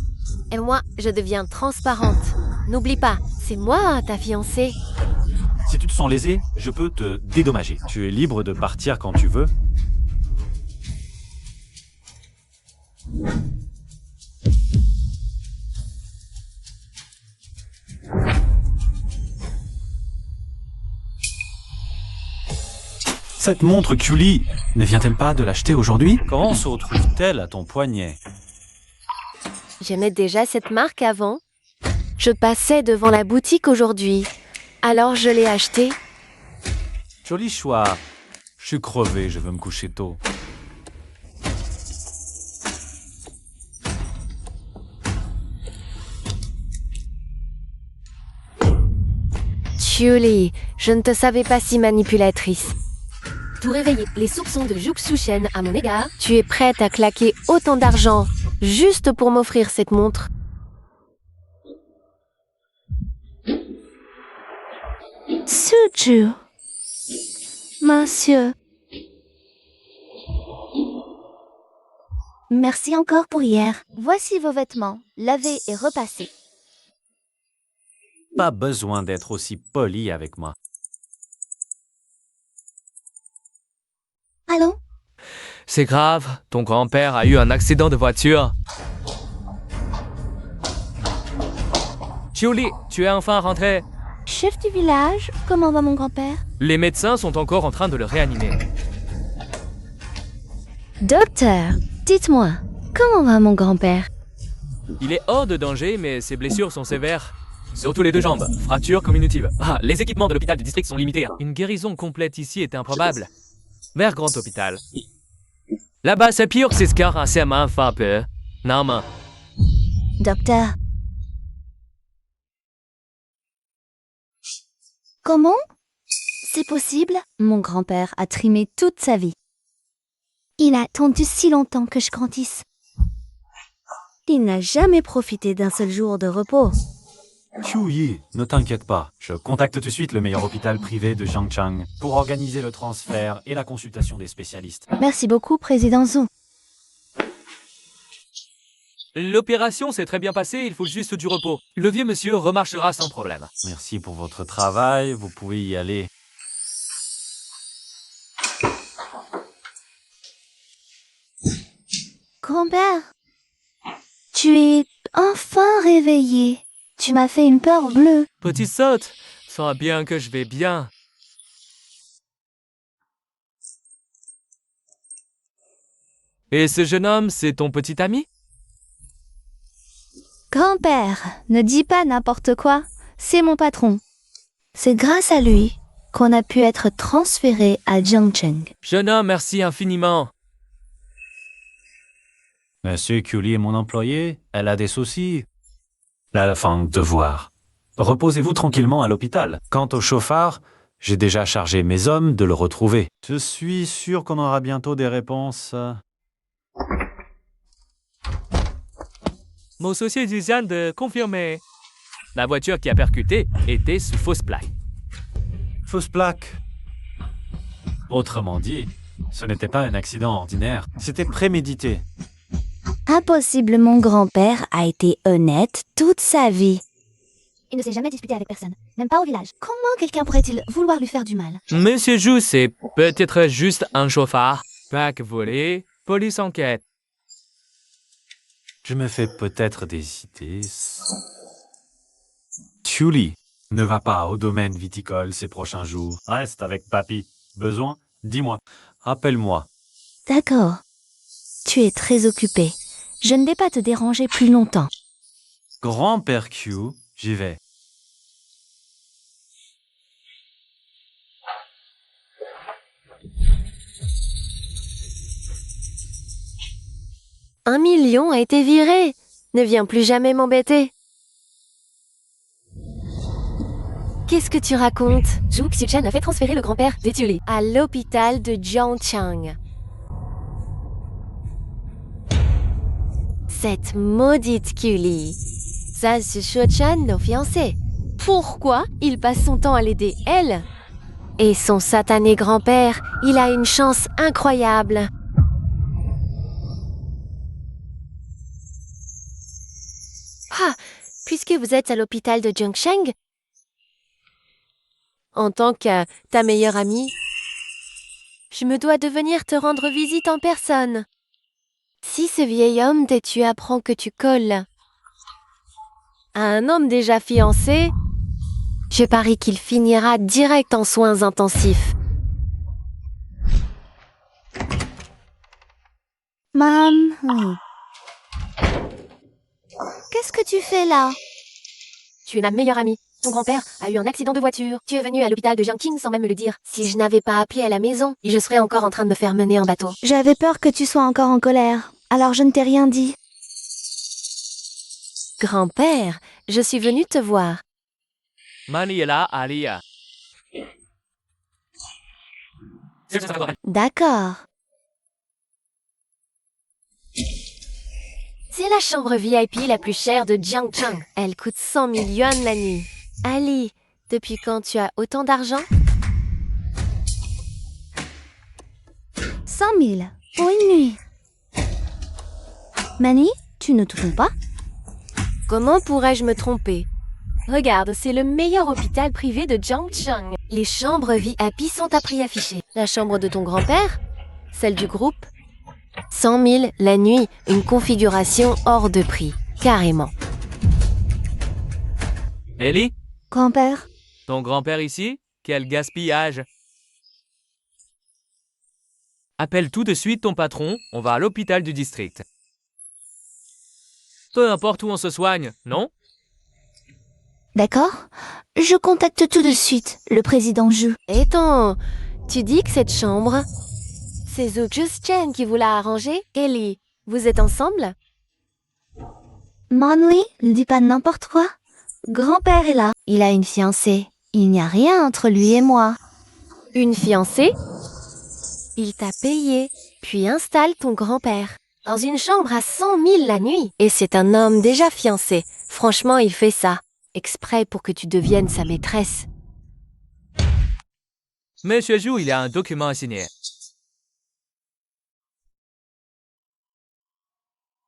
Et moi, je deviens transparente. N'oublie pas, c'est moi ta fiancée. Si tu te sens lésé, je peux te dédommager. Tu es libre de partir quand tu veux. Cette montre Kyoli, ne vient-elle pas de l'acheter aujourd'hui? Comment se retrouve-t-elle à ton poignet? J'aimais déjà cette marque avant. Je passais devant la boutique aujourd'hui. Alors je l'ai achetée. Joli choix. Je suis crevé, je veux me coucher tôt. Kyoli, je ne te savais pas si manipulatrice. Pour réveiller les soupçons de Juxushen à mon égard, tu es prête à claquer autant d'argent juste pour m'offrir cette montre. Suju. Monsieur. Merci encore pour hier. Voici vos vêtements, lavés et repassés. Pas besoin d'être aussi poli avec moi. Allons? C'est grave, ton grand-père a eu un accident de voiture. Kyoli, tu es enfin rentré. Chef du village, comment va mon grand-père? Les médecins sont encore en train de le réanimer. Docteur, dites-moi, comment va mon grand-père? Il est hors de danger, mais ses blessures sont sévères. Surtout les 2 jambes, fracture communitive. Ah, les équipements de l'hôpital du district sont limités. Une guérison complète ici est improbable. Vers grand hôpital. Là-bas, c'est pire que ces scars à ses mains, un peu. Non, mais... Docteur. Comment? C'est possible? Mon grand-père a trimé toute sa vie. Il a attendu si longtemps que je grandisse. Il n'a jamais profité d'un seul jour de repos. Kyuyi, ne t'inquiète pas. Je contacte tout de suite le meilleur hôpital privé de Jiangchang pour organiser le transfert et la consultation des spécialistes. Merci beaucoup, Président Zhou. L'opération s'est très bien passée, il faut juste du repos. Le vieux monsieur remarchera sans problème. Merci pour votre travail, vous pouvez y aller. Grand-père, tu es enfin réveillé. Tu m'as fait une peur bleue. Petite sotte, sens bien que je vais bien. Et ce jeune homme, c'est ton petit ami? Grand-père, ne dis pas n'importe quoi. C'est mon patron. C'est grâce à lui qu'on a pu être transféré à Jiangcheng. Jeune homme, merci infiniment. Monsieur Cully est mon employé, elle a des soucis. Enfin, devoir. Reposez-vous tranquillement à l'hôpital. Quant au chauffard, j'ai déjà chargé mes hommes de le retrouver. Je suis sûr qu'on aura bientôt des réponses. Mon associé vient de confirmer. La voiture qui a percuté était sous fausse plaque. Fausse plaque. Autrement dit, ce n'était pas un accident ordinaire, c'était prémédité. Impossible, mon grand-père a été honnête toute sa vie. Il ne s'est jamais disputé avec personne, même pas au village. Comment quelqu'un pourrait-il vouloir lui faire du mal? Monsieur Zhu, c'est peut-être juste un chauffard. Plaque volée, police enquête. Je me fais peut-être des idées. Tully ne va pas au domaine viticole ces prochains jours. Reste avec papy. Besoin? Dis-moi. Appelle-moi. D'accord. Tu es très occupé. Je ne vais pas te déranger plus longtemps. Grand-père Q, j'y vais. Un million a été viré. Ne viens plus jamais m'embêter. Qu'est-ce que tu racontes? Zhu Xiuchen a fait transférer le grand-père d'Etuli à l'hôpital de Jiangcheng. Cette maudite Cully. Ça, c'est Shuo-chan, nos fiancés. Pourquoi il passe son temps à l'aider, elle? Et son satané grand-père, il a une chance incroyable. Ah, puisque vous êtes à l'hôpital de Jiangcheng, en tant que ta meilleure amie, je me dois de venir te rendre visite en personne. Si ce vieil homme têtu apprend que tu colles à un homme déjà fiancé, je parie qu'il finira direct en soins intensifs. Maman, oui. Qu'est-ce que tu fais là? Tu es ma meilleure amie. Ton grand-père a eu un accident de voiture. Tu es venu à l'hôpital de Jiangqing sans même me le dire. Si je n'avais pas appelé à la maison, je serais encore en train de me faire mener en bateau. J'avais peur que tu sois encore en colère, alors je ne t'ai rien dit. Grand-père, je suis venue te voir. Maniela Alia. D'accord. C'est la chambre VIP la plus chère de Jiangcheng. Elle coûte 100 000 yuan la nuit. Ali, depuis quand tu as autant d'argent? 100 000 pour une nuit. Mani, tu ne te trompes pas? Comment pourrais-je me tromper? Regarde, c'est le meilleur hôpital privé de Jiangcheng. Les chambres VIP sont à prix affiché. La chambre de ton grand-père? Celle du groupe? 100 000 la nuit, une configuration hors de prix. Carrément. Ellie, Grand-père, ton grand-père ici? Quel gaspillage! Appelle tout de suite ton patron, on va à l'hôpital du district. Peu importe où on se soigne, non? d'accord? Je contacte tout de suite le président Zhu. Attends, tu dis que cette chambre, c'est Zhu Chen qui vous l'a arrangée? Ellie, vous êtes ensemble? Manui, ne dis pas n'importe quoi. Grand-père est là. Il a une fiancée. Il n'y a rien entre lui et moi. Une fiancée? Il t'a payé, puis installe ton grand-père dans une chambre à 100 000 la nuit. Et c'est un homme déjà fiancé. Franchement, il fait ça, exprès pour que tu deviennes sa maîtresse. Monsieur Zhu, il a un document à signer.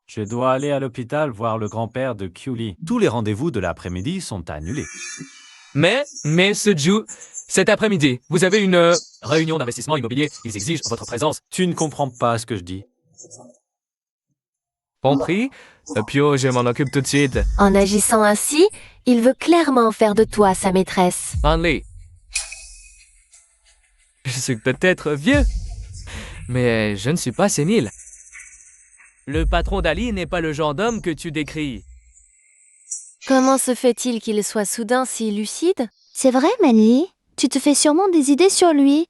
Je dois aller à l'hôpital voir le grand-père de Cully. Tous les rendez-vous de l'après-midi sont annulés. Mais ce Zhu, cet après-midi, vous avez une réunion d'investissement immobilier. Ils exigent votre présence. Tu ne comprends pas ce que je dis. Compris? Pio, je m'en occupe tout de suite. En agissant ainsi, il veut clairement faire de toi sa maîtresse. Manly. Je suis peut-être vieux, mais je ne suis pas sénile. Le patron d'Ali n'est pas le genre d'homme que tu décris. Comment se fait-il qu'il soit soudain si lucide? C'est vrai, Manly? Tu te fais sûrement des idées sur lui.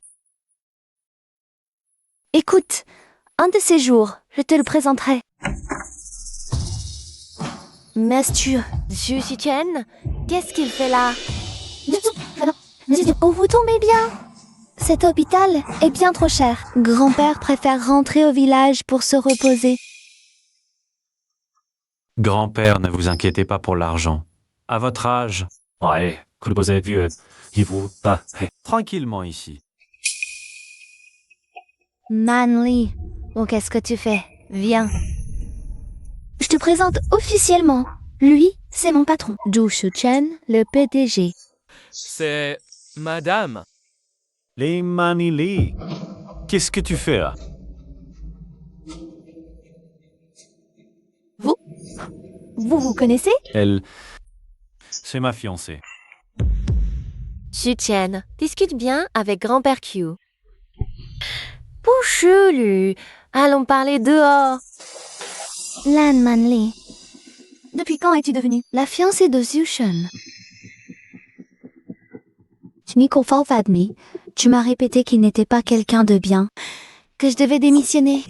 Écoute, un de ces jours, je te le présenterai. Monsieur, Zhu Xichen, qu'est-ce qu'il fait là? oh, vous tombez bien. Cet hôpital est bien trop cher. Grand-père préfère rentrer au village pour se reposer. Grand-père, ne vous inquiétez pas pour l'argent. À votre âge, ouais, que vous êtes vieux, il vous pas. Tranquillement ici. Manly, bon, qu'est-ce que tu fais? Viens. Je te présente officiellement. Lui, c'est mon patron. Zhu Xichen, le PDG. C'est madame. Les Manili. Qu'est-ce que tu fais là? Vous connaissez? Elle... C'est ma fiancée. Xichen, discute bien avec grand-père Q. Pouchelu, allons parler dehors. Lan Manly. Depuis quand es-tu devenue la fiancée de Zhu Shen? Tu m'y confortes, Fadmi. Tu m'as répété qu'il n'était pas quelqu'un de bien, que je devais démissionner.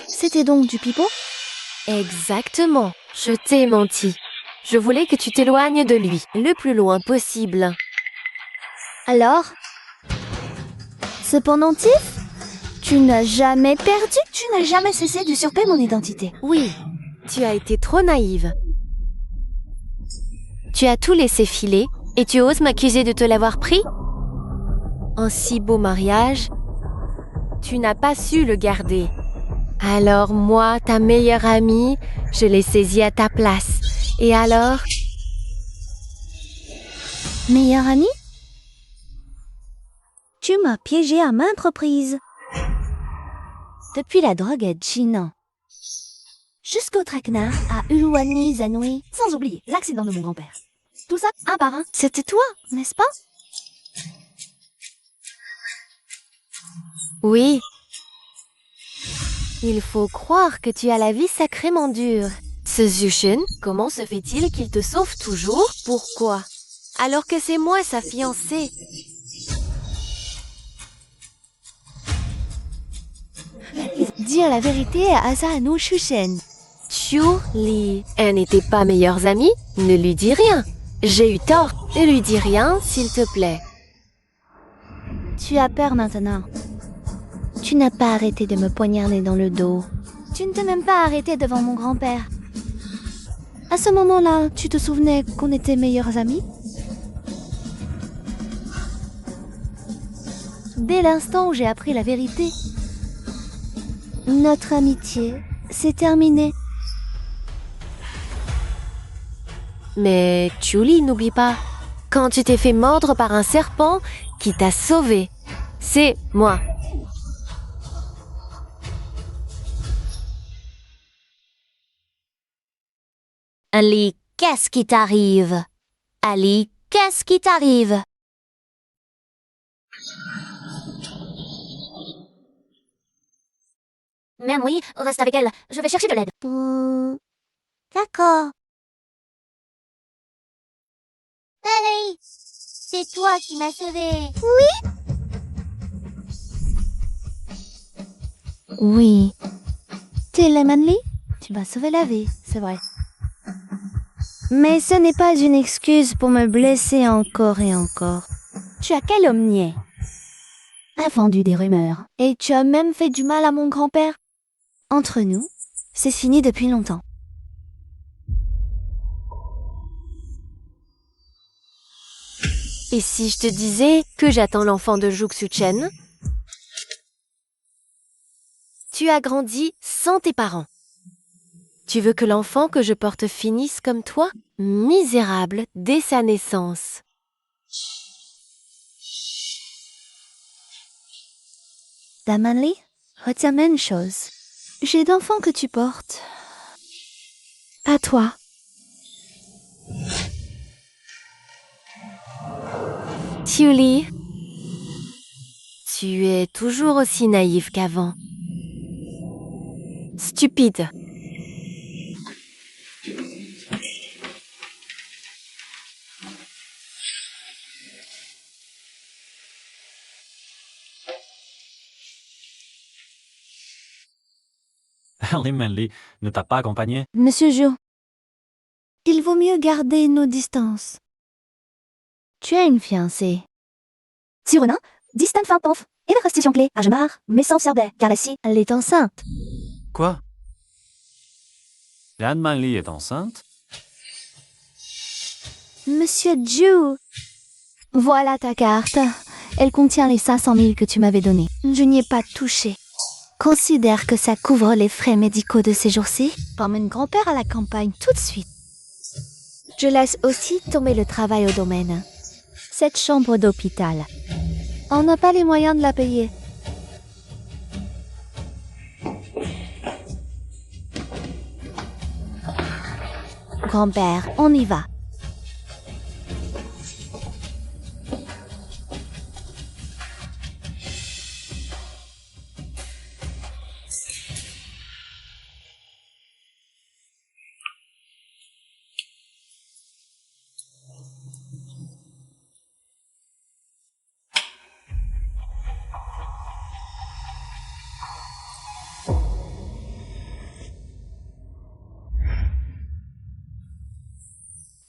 C'était donc du pipeau? Exactement, je t'ai menti. Je voulais que tu t'éloignes de lui, le plus loin possible. Alors? Ce pendentif? Tu n'as jamais perdu? Tu n'as jamais cessé d'usurper mon identité. Oui, tu as été trop naïve. Tu as tout laissé filer et tu oses m'accuser de te l'avoir pris? Un si beau mariage, tu n'as pas su le garder. Alors moi, ta meilleure amie, je l'ai saisi à ta place. Et alors? Meilleure amie? Tu m'as piégé à maintes reprises. Depuis la drogue à Jinan, jusqu'au traquenard à Uluwani Zanui, sans oublier l'accident de mon grand-père. Tout ça, un par un, c'était toi, n'est-ce pas? Oui. Il faut croire que tu as la vie sacrément dure. Ce Zushin, comment se fait-il qu'il te sauve toujours? Pourquoi? Alors que c'est moi sa fiancée. Dire la vérité à Asano Shushen. Chu Li. Elle n'était pas meilleures amies? Ne lui dis rien. J'ai eu tort. Ne lui dis rien, s'il te plaît. Tu as peur maintenant. Tu n'as pas arrêté de me poignarder dans le dos. Tu ne t'es même pas arrêté devant mon grand-père. À ce moment-là, tu te souvenais qu'on était meilleurs amis? Dès l'instant où j'ai appris la vérité, notre amitié s'est terminée. Mais Chuli, n'oublie pas, quand tu t'es fait mordre par un serpent qui t'a sauvé, c'est moi. Ali, qu'est-ce qui t'arrive? Ali, qu'est-ce qui t'arrive? Même oui, reste avec elle. Je vais chercher de l'aide. D'accord. Ali, c'est toi qui m'as sauvé. Oui? Oui. T'es la Manly? Tu m'as sauvé la vie, c'est vrai. Mais ce n'est pas une excuse pour me blesser encore et encore. Tu as calomnié, a vendu des rumeurs, et tu as même fait du mal à mon grand-père. Entre nous, c'est fini depuis longtemps. Et si je te disais que j'attends l'enfant de Juxuchen? Tu as grandi sans tes parents. Tu veux que l'enfant que je porte finisse comme toi, misérable dès sa naissance. Damanli, retiens une chose. J'ai d'enfants que tu portes. À toi. Tiuli, tu es toujours aussi naïf qu'avant. Stupide. Harley Manley ne t'a pas accompagné? Monsieur Jo, il vaut mieux garder nos distances. Tu as une fiancée. Sirenin, distan fin panf, et la restitution clé, à Jamar, mais sans serbet, car ici, Elle est enceinte. Quoi? Jeanne Manley est enceinte? Monsieur Jo, voilà ta carte. Elle contient les 500 000 que tu m'avais donnés. Je n'y ai pas touché. Considère que ça couvre les frais médicaux de ces jours-ci. Emmène grand-père à la campagne tout de suite. Je laisse aussi tomber le travail au domaine. Cette chambre d'hôpital. On n'a pas les moyens de la payer. Grand-père, on y va.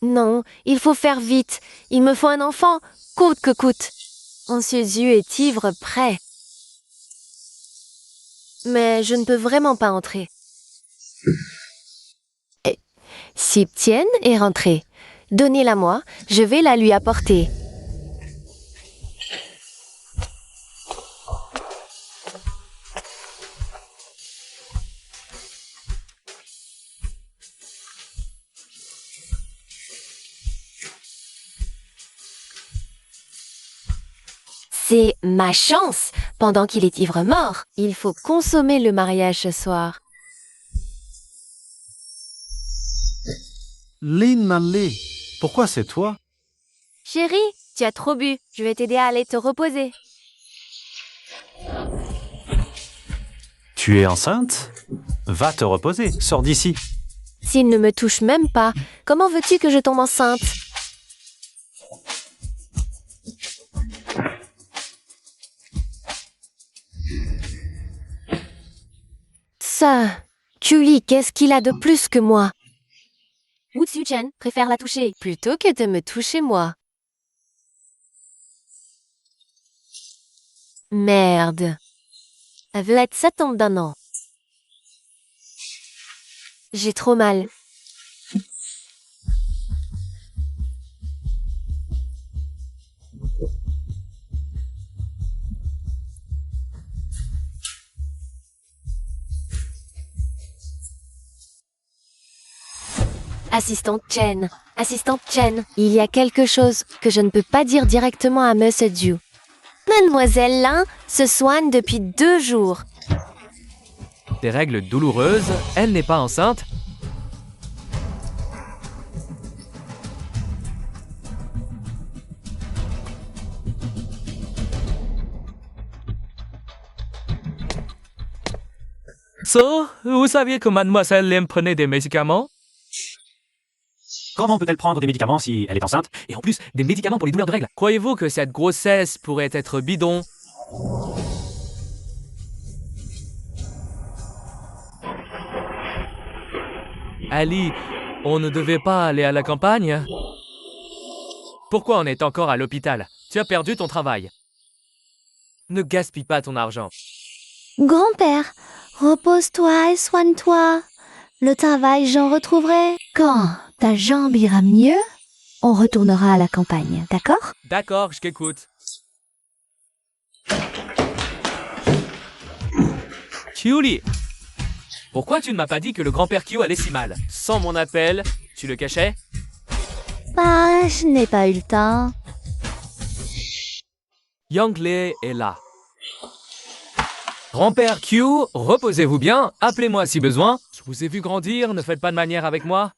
Non, il faut faire vite. Il me faut un enfant, coûte que coûte. Monsieur Zhu est ivre prêt. Mais je ne peux vraiment pas entrer. Si Tienne est rentrée, donnez-la-moi, je vais la lui apporter. C'est ma chance. Pendant qu'il est ivre mort, il faut consommer le mariage ce soir. Lynn Manley, pourquoi c'est toi? Chérie, tu as trop bu. Je vais t'aider à aller te reposer. Tu es enceinte? Va te reposer, sors d'ici. S'il ne me touche même pas, comment veux-tu que je tombe enceinte? Ça, Tiuli, qu'est-ce qu'il a de plus que moi? Wu Chen préfère la toucher. Plutôt que de me toucher moi. Merde. Avec ça tombe d'un an. J'ai trop mal. Assistante Chen, il y a quelque chose que je ne peux pas dire directement à Monsieur Zhu. Mademoiselle Lin se soigne depuis 2 jours. Des règles douloureuses, elle n'est pas enceinte. So, vous saviez que mademoiselle Lim prenait des médicaments? Comment peut-elle prendre des médicaments si elle est enceinte? Et en plus, des médicaments pour les douleurs de règles. Croyez-vous que cette grossesse pourrait être bidon? Ali, on ne devait pas aller à la campagne? Pourquoi on est encore à l'hôpital? Tu as perdu ton travail. Ne gaspille pas ton argent. Grand-père, repose-toi et soigne-toi. Le travail, j'en retrouverai. Quand ta jambe ira mieux, on retournera à la campagne, d'accord? D'accord, je t'écoute. Tiuli, pourquoi tu ne m'as pas dit que le grand-père Kyo allait si mal? Sans mon appel, tu le cachais? Bah, je n'ai pas eu le temps. Yang Lei est là. Grand-père Q, reposez-vous bien, appelez-moi si besoin. vous ai vu grandir, ne faites pas de manière avec moi.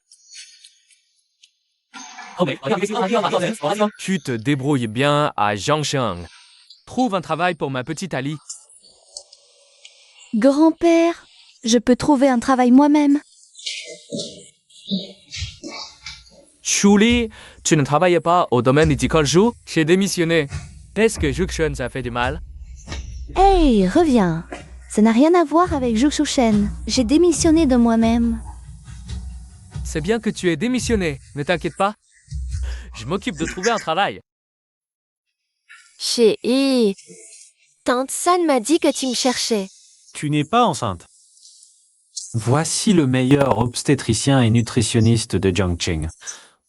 Tu te débrouilles bien à Zhangsheng. Trouve un travail pour ma petite Ali. Grand-père, je peux trouver un travail moi-même. Shuli, tu ne travailles pas au domaine viticole Zhu? J'ai démissionné. Est-ce que Zhukshen ça fait du mal? Hey, reviens. Ça n'a rien à voir avec Zhukshen. J'ai démissionné de moi-même. C'est bien que tu aies démissionné, ne t'inquiète pas. Je m'occupe de trouver un travail. Chérie, Tante San m'a dit que tu me cherchais. Tu n'es pas enceinte. Voici le meilleur obstétricien et nutritionniste de Jiangqing.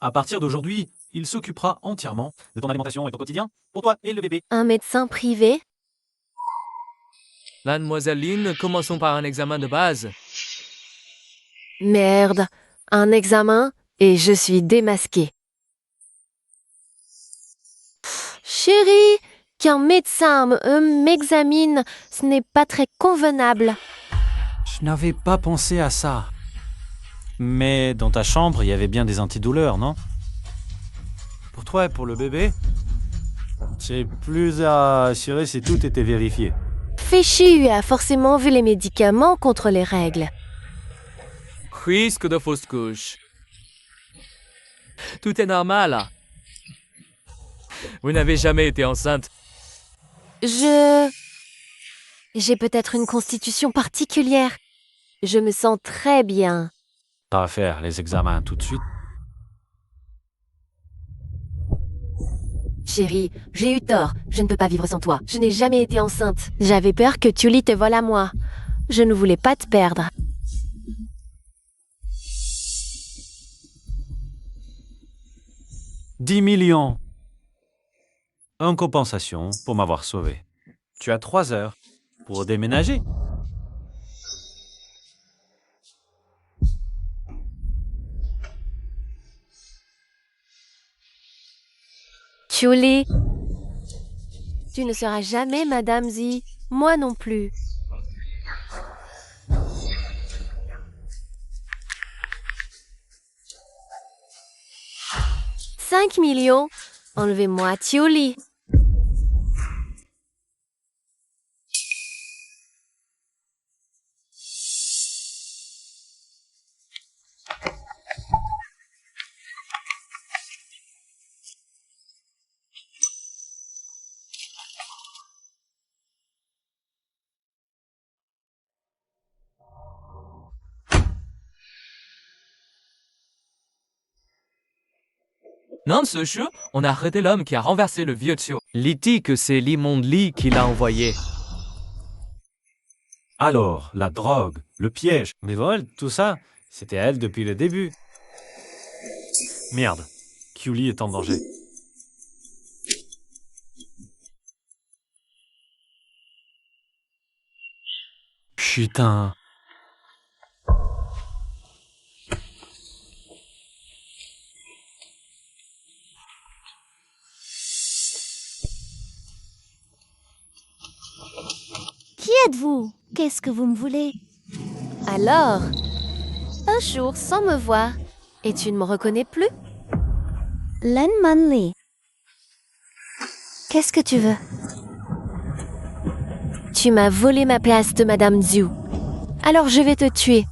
À partir d'aujourd'hui, il s'occupera entièrement de ton alimentation et ton quotidien, pour toi et le bébé. Un médecin privé? Mademoiselle Lin, commençons par un examen de base. Merde, un examen et je suis démasquée. Chérie, qu'un médecin m'examine, ce n'est pas très convenable. Je n'avais pas pensé à ça. Mais dans ta chambre, il y avait bien des antidouleurs, non? Pour toi et pour le bébé, c'est plus à assurer si tout était vérifié. Féchu a forcément vu les médicaments contre les règles. Risque de fausse couche. Tout est normal. Vous n'avez jamais été enceinte. J'ai peut-être une constitution particulière. Je me sens très bien. T'as à faire les examens tout de suite. Chérie, j'ai eu tort. Je ne peux pas vivre sans toi. Je n'ai jamais été enceinte. J'avais peur que Tully te vole à moi. Je ne voulais pas te perdre. « 10 millions en compensation pour m'avoir sauvé. Tu as 3 heures pour déménager. » Tully, tu ne seras jamais Madame Zi. Moi non plus. « 5 millions. Enlevez-moi Tully. » Non, ce jeu, on a arrêté l'homme qui a renversé le vieux Tio. Liti que c'est l'immonde Li qui l'a envoyé. Alors, la drogue, le piège, les vols, tout ça, c'était elle depuis le début. Merde, Kyuli est en danger. Putain. Qui êtes-vous? Qu'est-ce que vous me voulez? Alors, un jour sans me voir, et tu ne me reconnais plus? Len Manley. Qu'est-ce que tu veux? Tu m'as volé ma place de Madame Zhu. Alors je vais te tuer.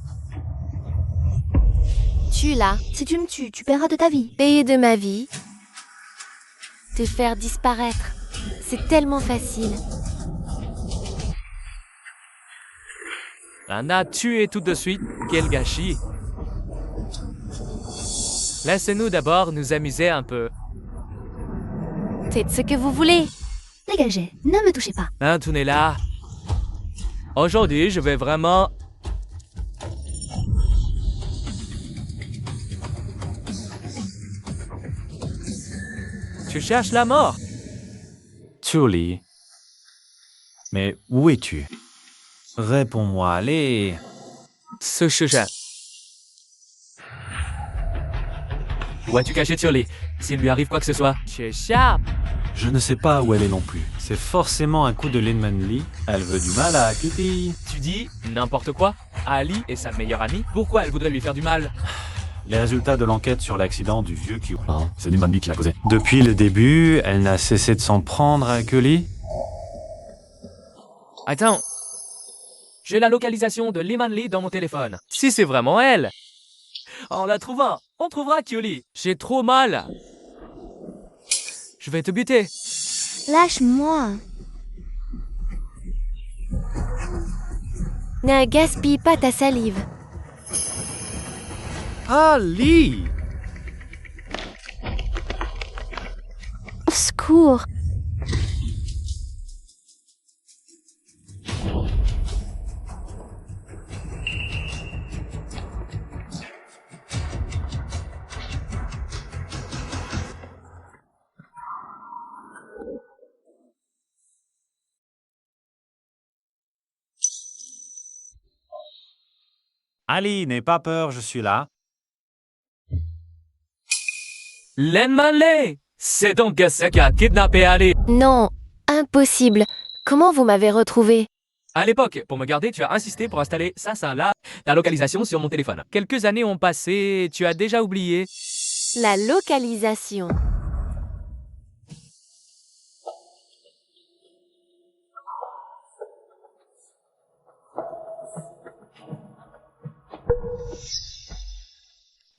Tue-la, Si tu me tues, tu paieras de ta vie. payer de ma vie, te faire disparaître. C'est tellement facile. On a tué tout de suite. Quel gâchis. Laissez-nous d'abord nous amuser un peu. Faites ce que vous voulez. Dégagez, ne me touchez pas. Antonella. Aujourd'hui, je vais vraiment... Tu cherches la mort? Kyuli. Mais où es-tu? Réponds-moi, allez. Ce sujet. Où as-tu caché Tsurli? S'il lui arrive quoi que ce soit, j'échappe. Je ne sais pas où elle est non plus. C'est forcément un coup de Lin Manli. Elle veut du mal à Cutie. Tu dis n'importe quoi? Ali est sa meilleure amie. Pourquoi elle voudrait lui faire du mal? Les résultats de l'enquête sur l'accident du vieux qui... C'est Limanli qui l'a causé. Depuis le début, elle n'a cessé de s'en prendre à Cully. Attends. J'ai la localisation de Limanli dans mon téléphone. Si c'est vraiment elle, on la trouvera. On trouvera Kyoli. J'ai trop mal. Je vais te buter. Lâche-moi. Ne gaspille pas ta salive. Ali! Au secours. Ali, n'aie pas peur, je suis là. Limanli! C'est donc Gus qui a kidnappé Ali. Non, impossible. Comment vous m'avez retrouvé? À l'époque, pour me garder, tu as insisté pour installer ça là, ta localisation sur mon téléphone. Quelques années ont passé et tu as déjà oublié. La localisation.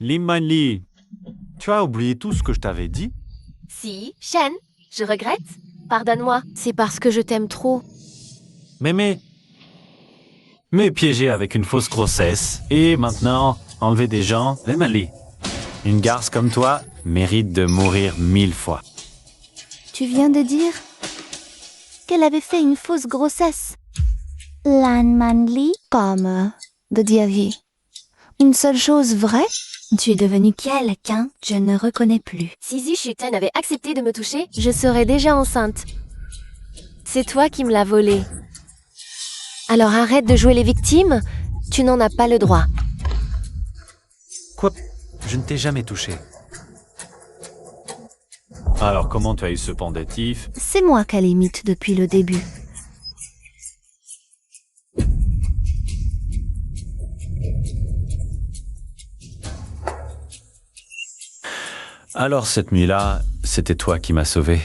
Limanli, tu as oublié tout ce que je t'avais dit? Si, Shen, je regrette. Pardonne-moi, c'est parce que je t'aime trop. Mais piégé avec une fausse grossesse. Et maintenant, enlever des gens, Limanli. Une garce comme toi mérite de mourir 1000 fois. Tu viens de dire qu'elle avait fait une fausse grossesse. Limanli, comme de dire une seule chose vraie. Tu es devenu quelqu'un que je ne reconnais plus. Si Zishuten avait accepté de me toucher, je serais déjà enceinte. C'est toi qui me l'as volé. Alors arrête de jouer les victimes, tu n'en as pas le droit. Quoi? Je ne t'ai jamais touché. Alors comment tu as eu ce pendatif? C'est moi qu'elle imite depuis le début. Alors cette nuit-là, c'était toi qui m'as sauvé.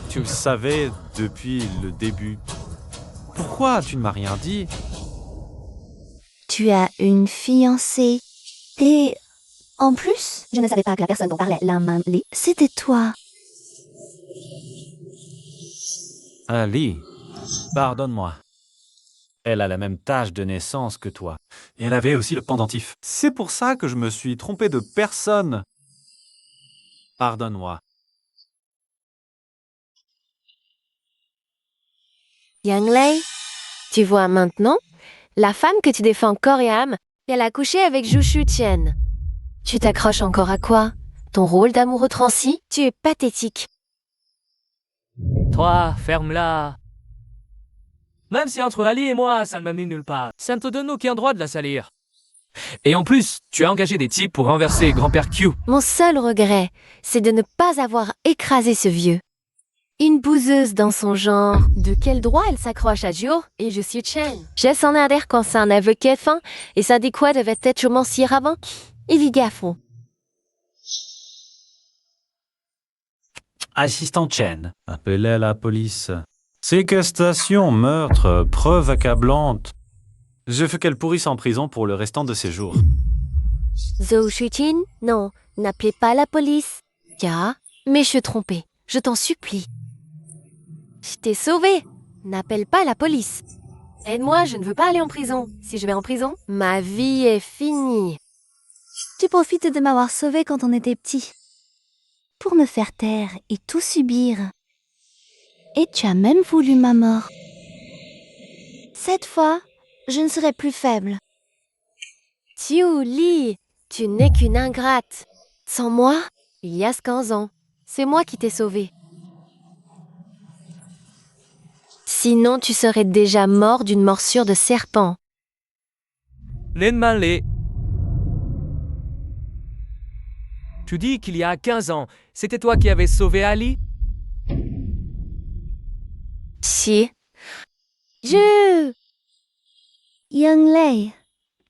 Tu le savais depuis le début. Pourquoi tu ne m'as rien dit? Tu as une fiancée. Et en plus, Je ne savais pas que la personne dont parlait Limanli. c'était toi. Ali, pardonne-moi. Elle a la même tâche de naissance que toi. Et elle avait aussi le pendentif. C'est pour ça que je me suis trompé de personne. Pardonne-moi. Yang Lei, tu vois maintenant, la femme que tu défends corps et âme, elle a couché avec Jushu Tien. Tu t'accroches encore à quoi? Ton rôle d'amoureux transi? Tu es pathétique. Toi, ferme-la. Même si entre Ali et moi, ça ne m'amène nulle part, ça ne te donne aucun droit de la salir. Et en plus, tu as engagé des types pour renverser grand-père Q. Mon seul regret, c'est de ne pas avoir écrasé ce vieux. Une bouseuse dans son genre. De quel droit elle s'accroche à Joe et je suis Chen? J'ai son adhère quand c'est un aveugle fin et ça dit quoi devait être romancier avant? Évidemment. Assistant Chen, appelez la police. Séquestration, meurtre, preuve accablante. Je veux qu'elle pourrisse en prison pour le restant de ses jours. Zhou Shuqin, non, n'appelez pas la police. Ya, mais je suis trompée, je t'en supplie. Je t'ai sauvé, n'appelle pas la police. Aide-moi, je ne veux pas aller en prison. Si je vais en prison, ma vie est finie. Tu profites de m'avoir sauvé quand on était petit. Pour me faire taire et tout subir. Et tu as même voulu ma mort. Cette fois, je ne serai plus faible. Tiu Li, tu n'es qu'une ingrate. Sans moi, il y a 15 ans, c'est moi qui t'ai sauvé. Sinon, tu serais déjà mort d'une morsure de serpent. Limanli. Tu dis qu'il y a 15 ans, c'était toi qui avais sauvé Ali? Si. Je... Young Lei,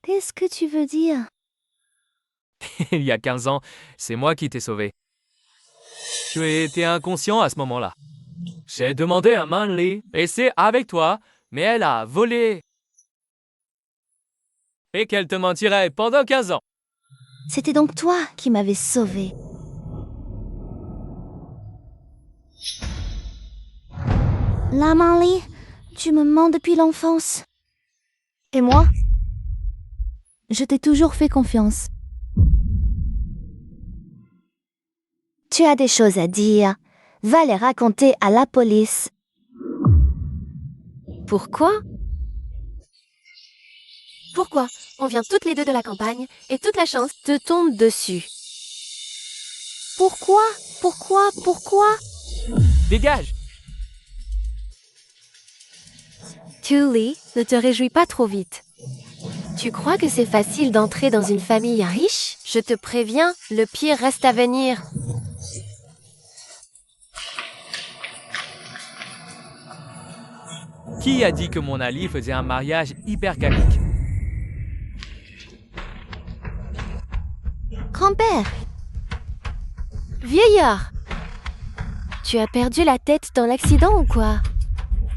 qu'est-ce que tu veux dire? Il y a 15 ans, c'est moi qui t'ai sauvé. Tu étais inconscient à ce moment-là. J'ai demandé à Manly, et c'est avec toi, mais elle a volé. Et qu'elle te mentirait pendant 15 ans. C'était donc toi qui m'avais sauvé. Là, Manly, tu me mens depuis l'enfance. Et moi? Je t'ai toujours fait confiance. Tu as des choses à dire. Va les raconter à la police. Pourquoi? Pourquoi? On vient toutes les deux de la campagne et toute la chance te tombe dessus. Pourquoi? Pourquoi? Dégage! Julie, ne te réjouis pas trop vite. Tu crois que c'est facile d'entrer dans une famille riche? Je te préviens, le pire reste à venir. Qui a dit que mon Ali faisait un mariage hypergamique? Grand-père, Vieillard! Tu as perdu la tête dans l'accident ou quoi?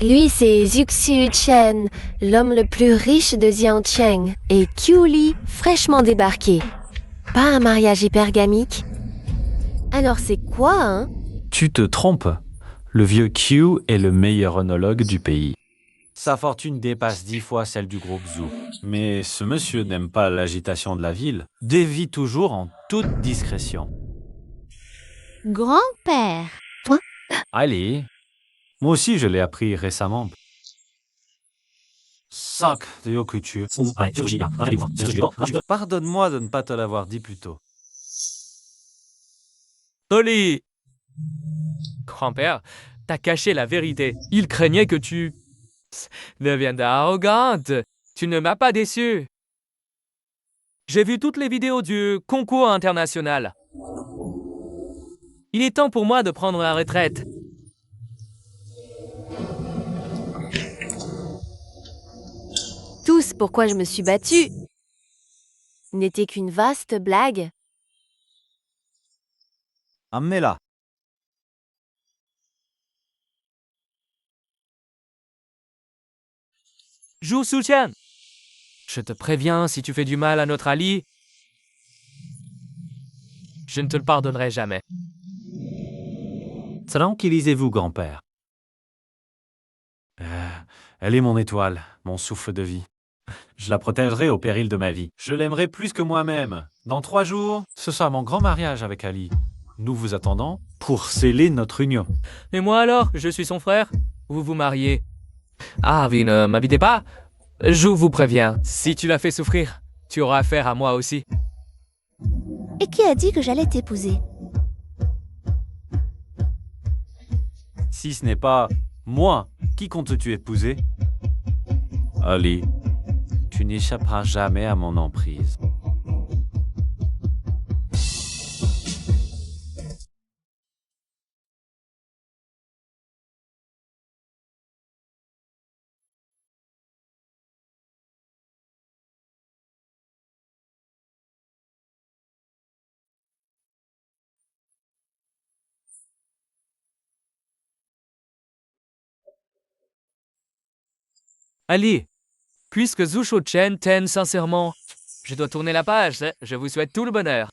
Lui, c'est Xuxiu Chen, l'homme le plus riche de Jiangcheng, et Qiuli, fraîchement débarqué. Pas un mariage hypergamique? Alors c'est quoi, hein? Tu te trompes. Le vieux Q est le meilleur œnologue du pays. Sa fortune dépasse 10 fois celle du groupe Zhou. Mais ce monsieur n'aime pas l'agitation de la ville, dévie toujours en toute discrétion. grand-père. Allez, moi aussi je l'ai appris récemment. Sac de Yokuchu. Pardonne-moi de ne pas te l'avoir dit plus tôt. Tolly! Grand-père, t'as caché la vérité. Il craignait que tu deviennes arrogante. Tu ne m'as pas déçu. J'ai vu toutes les vidéos du concours international. Il est temps pour moi de prendre la retraite. Tous pourquoi je me suis battue n'était qu'une vaste blague. Amenez-la. Zhou Suqian. Je te préviens, si tu fais du mal à notre Ali, je ne te le pardonnerai jamais. Tranquillisez-vous, grand-père. Elle est mon étoile, mon souffle de vie. Je la protégerai au péril de ma vie. Je l'aimerai plus que moi-même. Dans 3 jours, ce sera mon grand mariage avec Ali. Nous vous attendons pour sceller notre union. Et moi alors, je suis son frère? Vous vous mariez? Ah, oui, ne m'habitez pas. Je vous préviens, si tu la fais souffrir, tu auras affaire à moi aussi. Et qui a dit que j'allais t'épouser? Si ce n'est pas moi qui comptes-tu épouser? Ali, tu n'échapperas jamais à mon emprise. Ali, puisque Zhou Chen t'aime sincèrement, je dois tourner la page. Je vous souhaite tout le bonheur.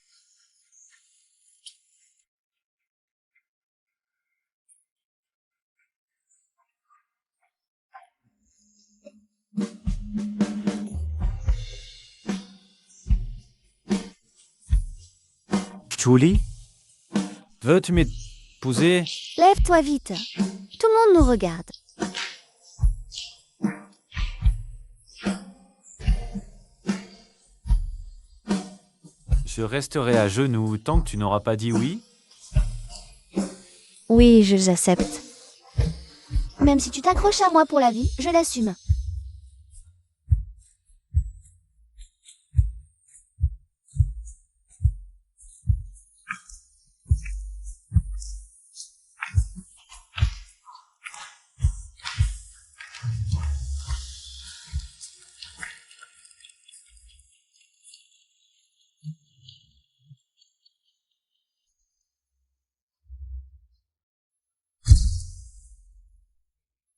Julie, veux-tu m'épouser? Lève-toi vite. Tout le monde nous regarde. Je resterai à genoux tant que tu n'auras pas dit oui. Oui, j'accepte. Même si tu t'accroches à moi pour la vie, je l'assume.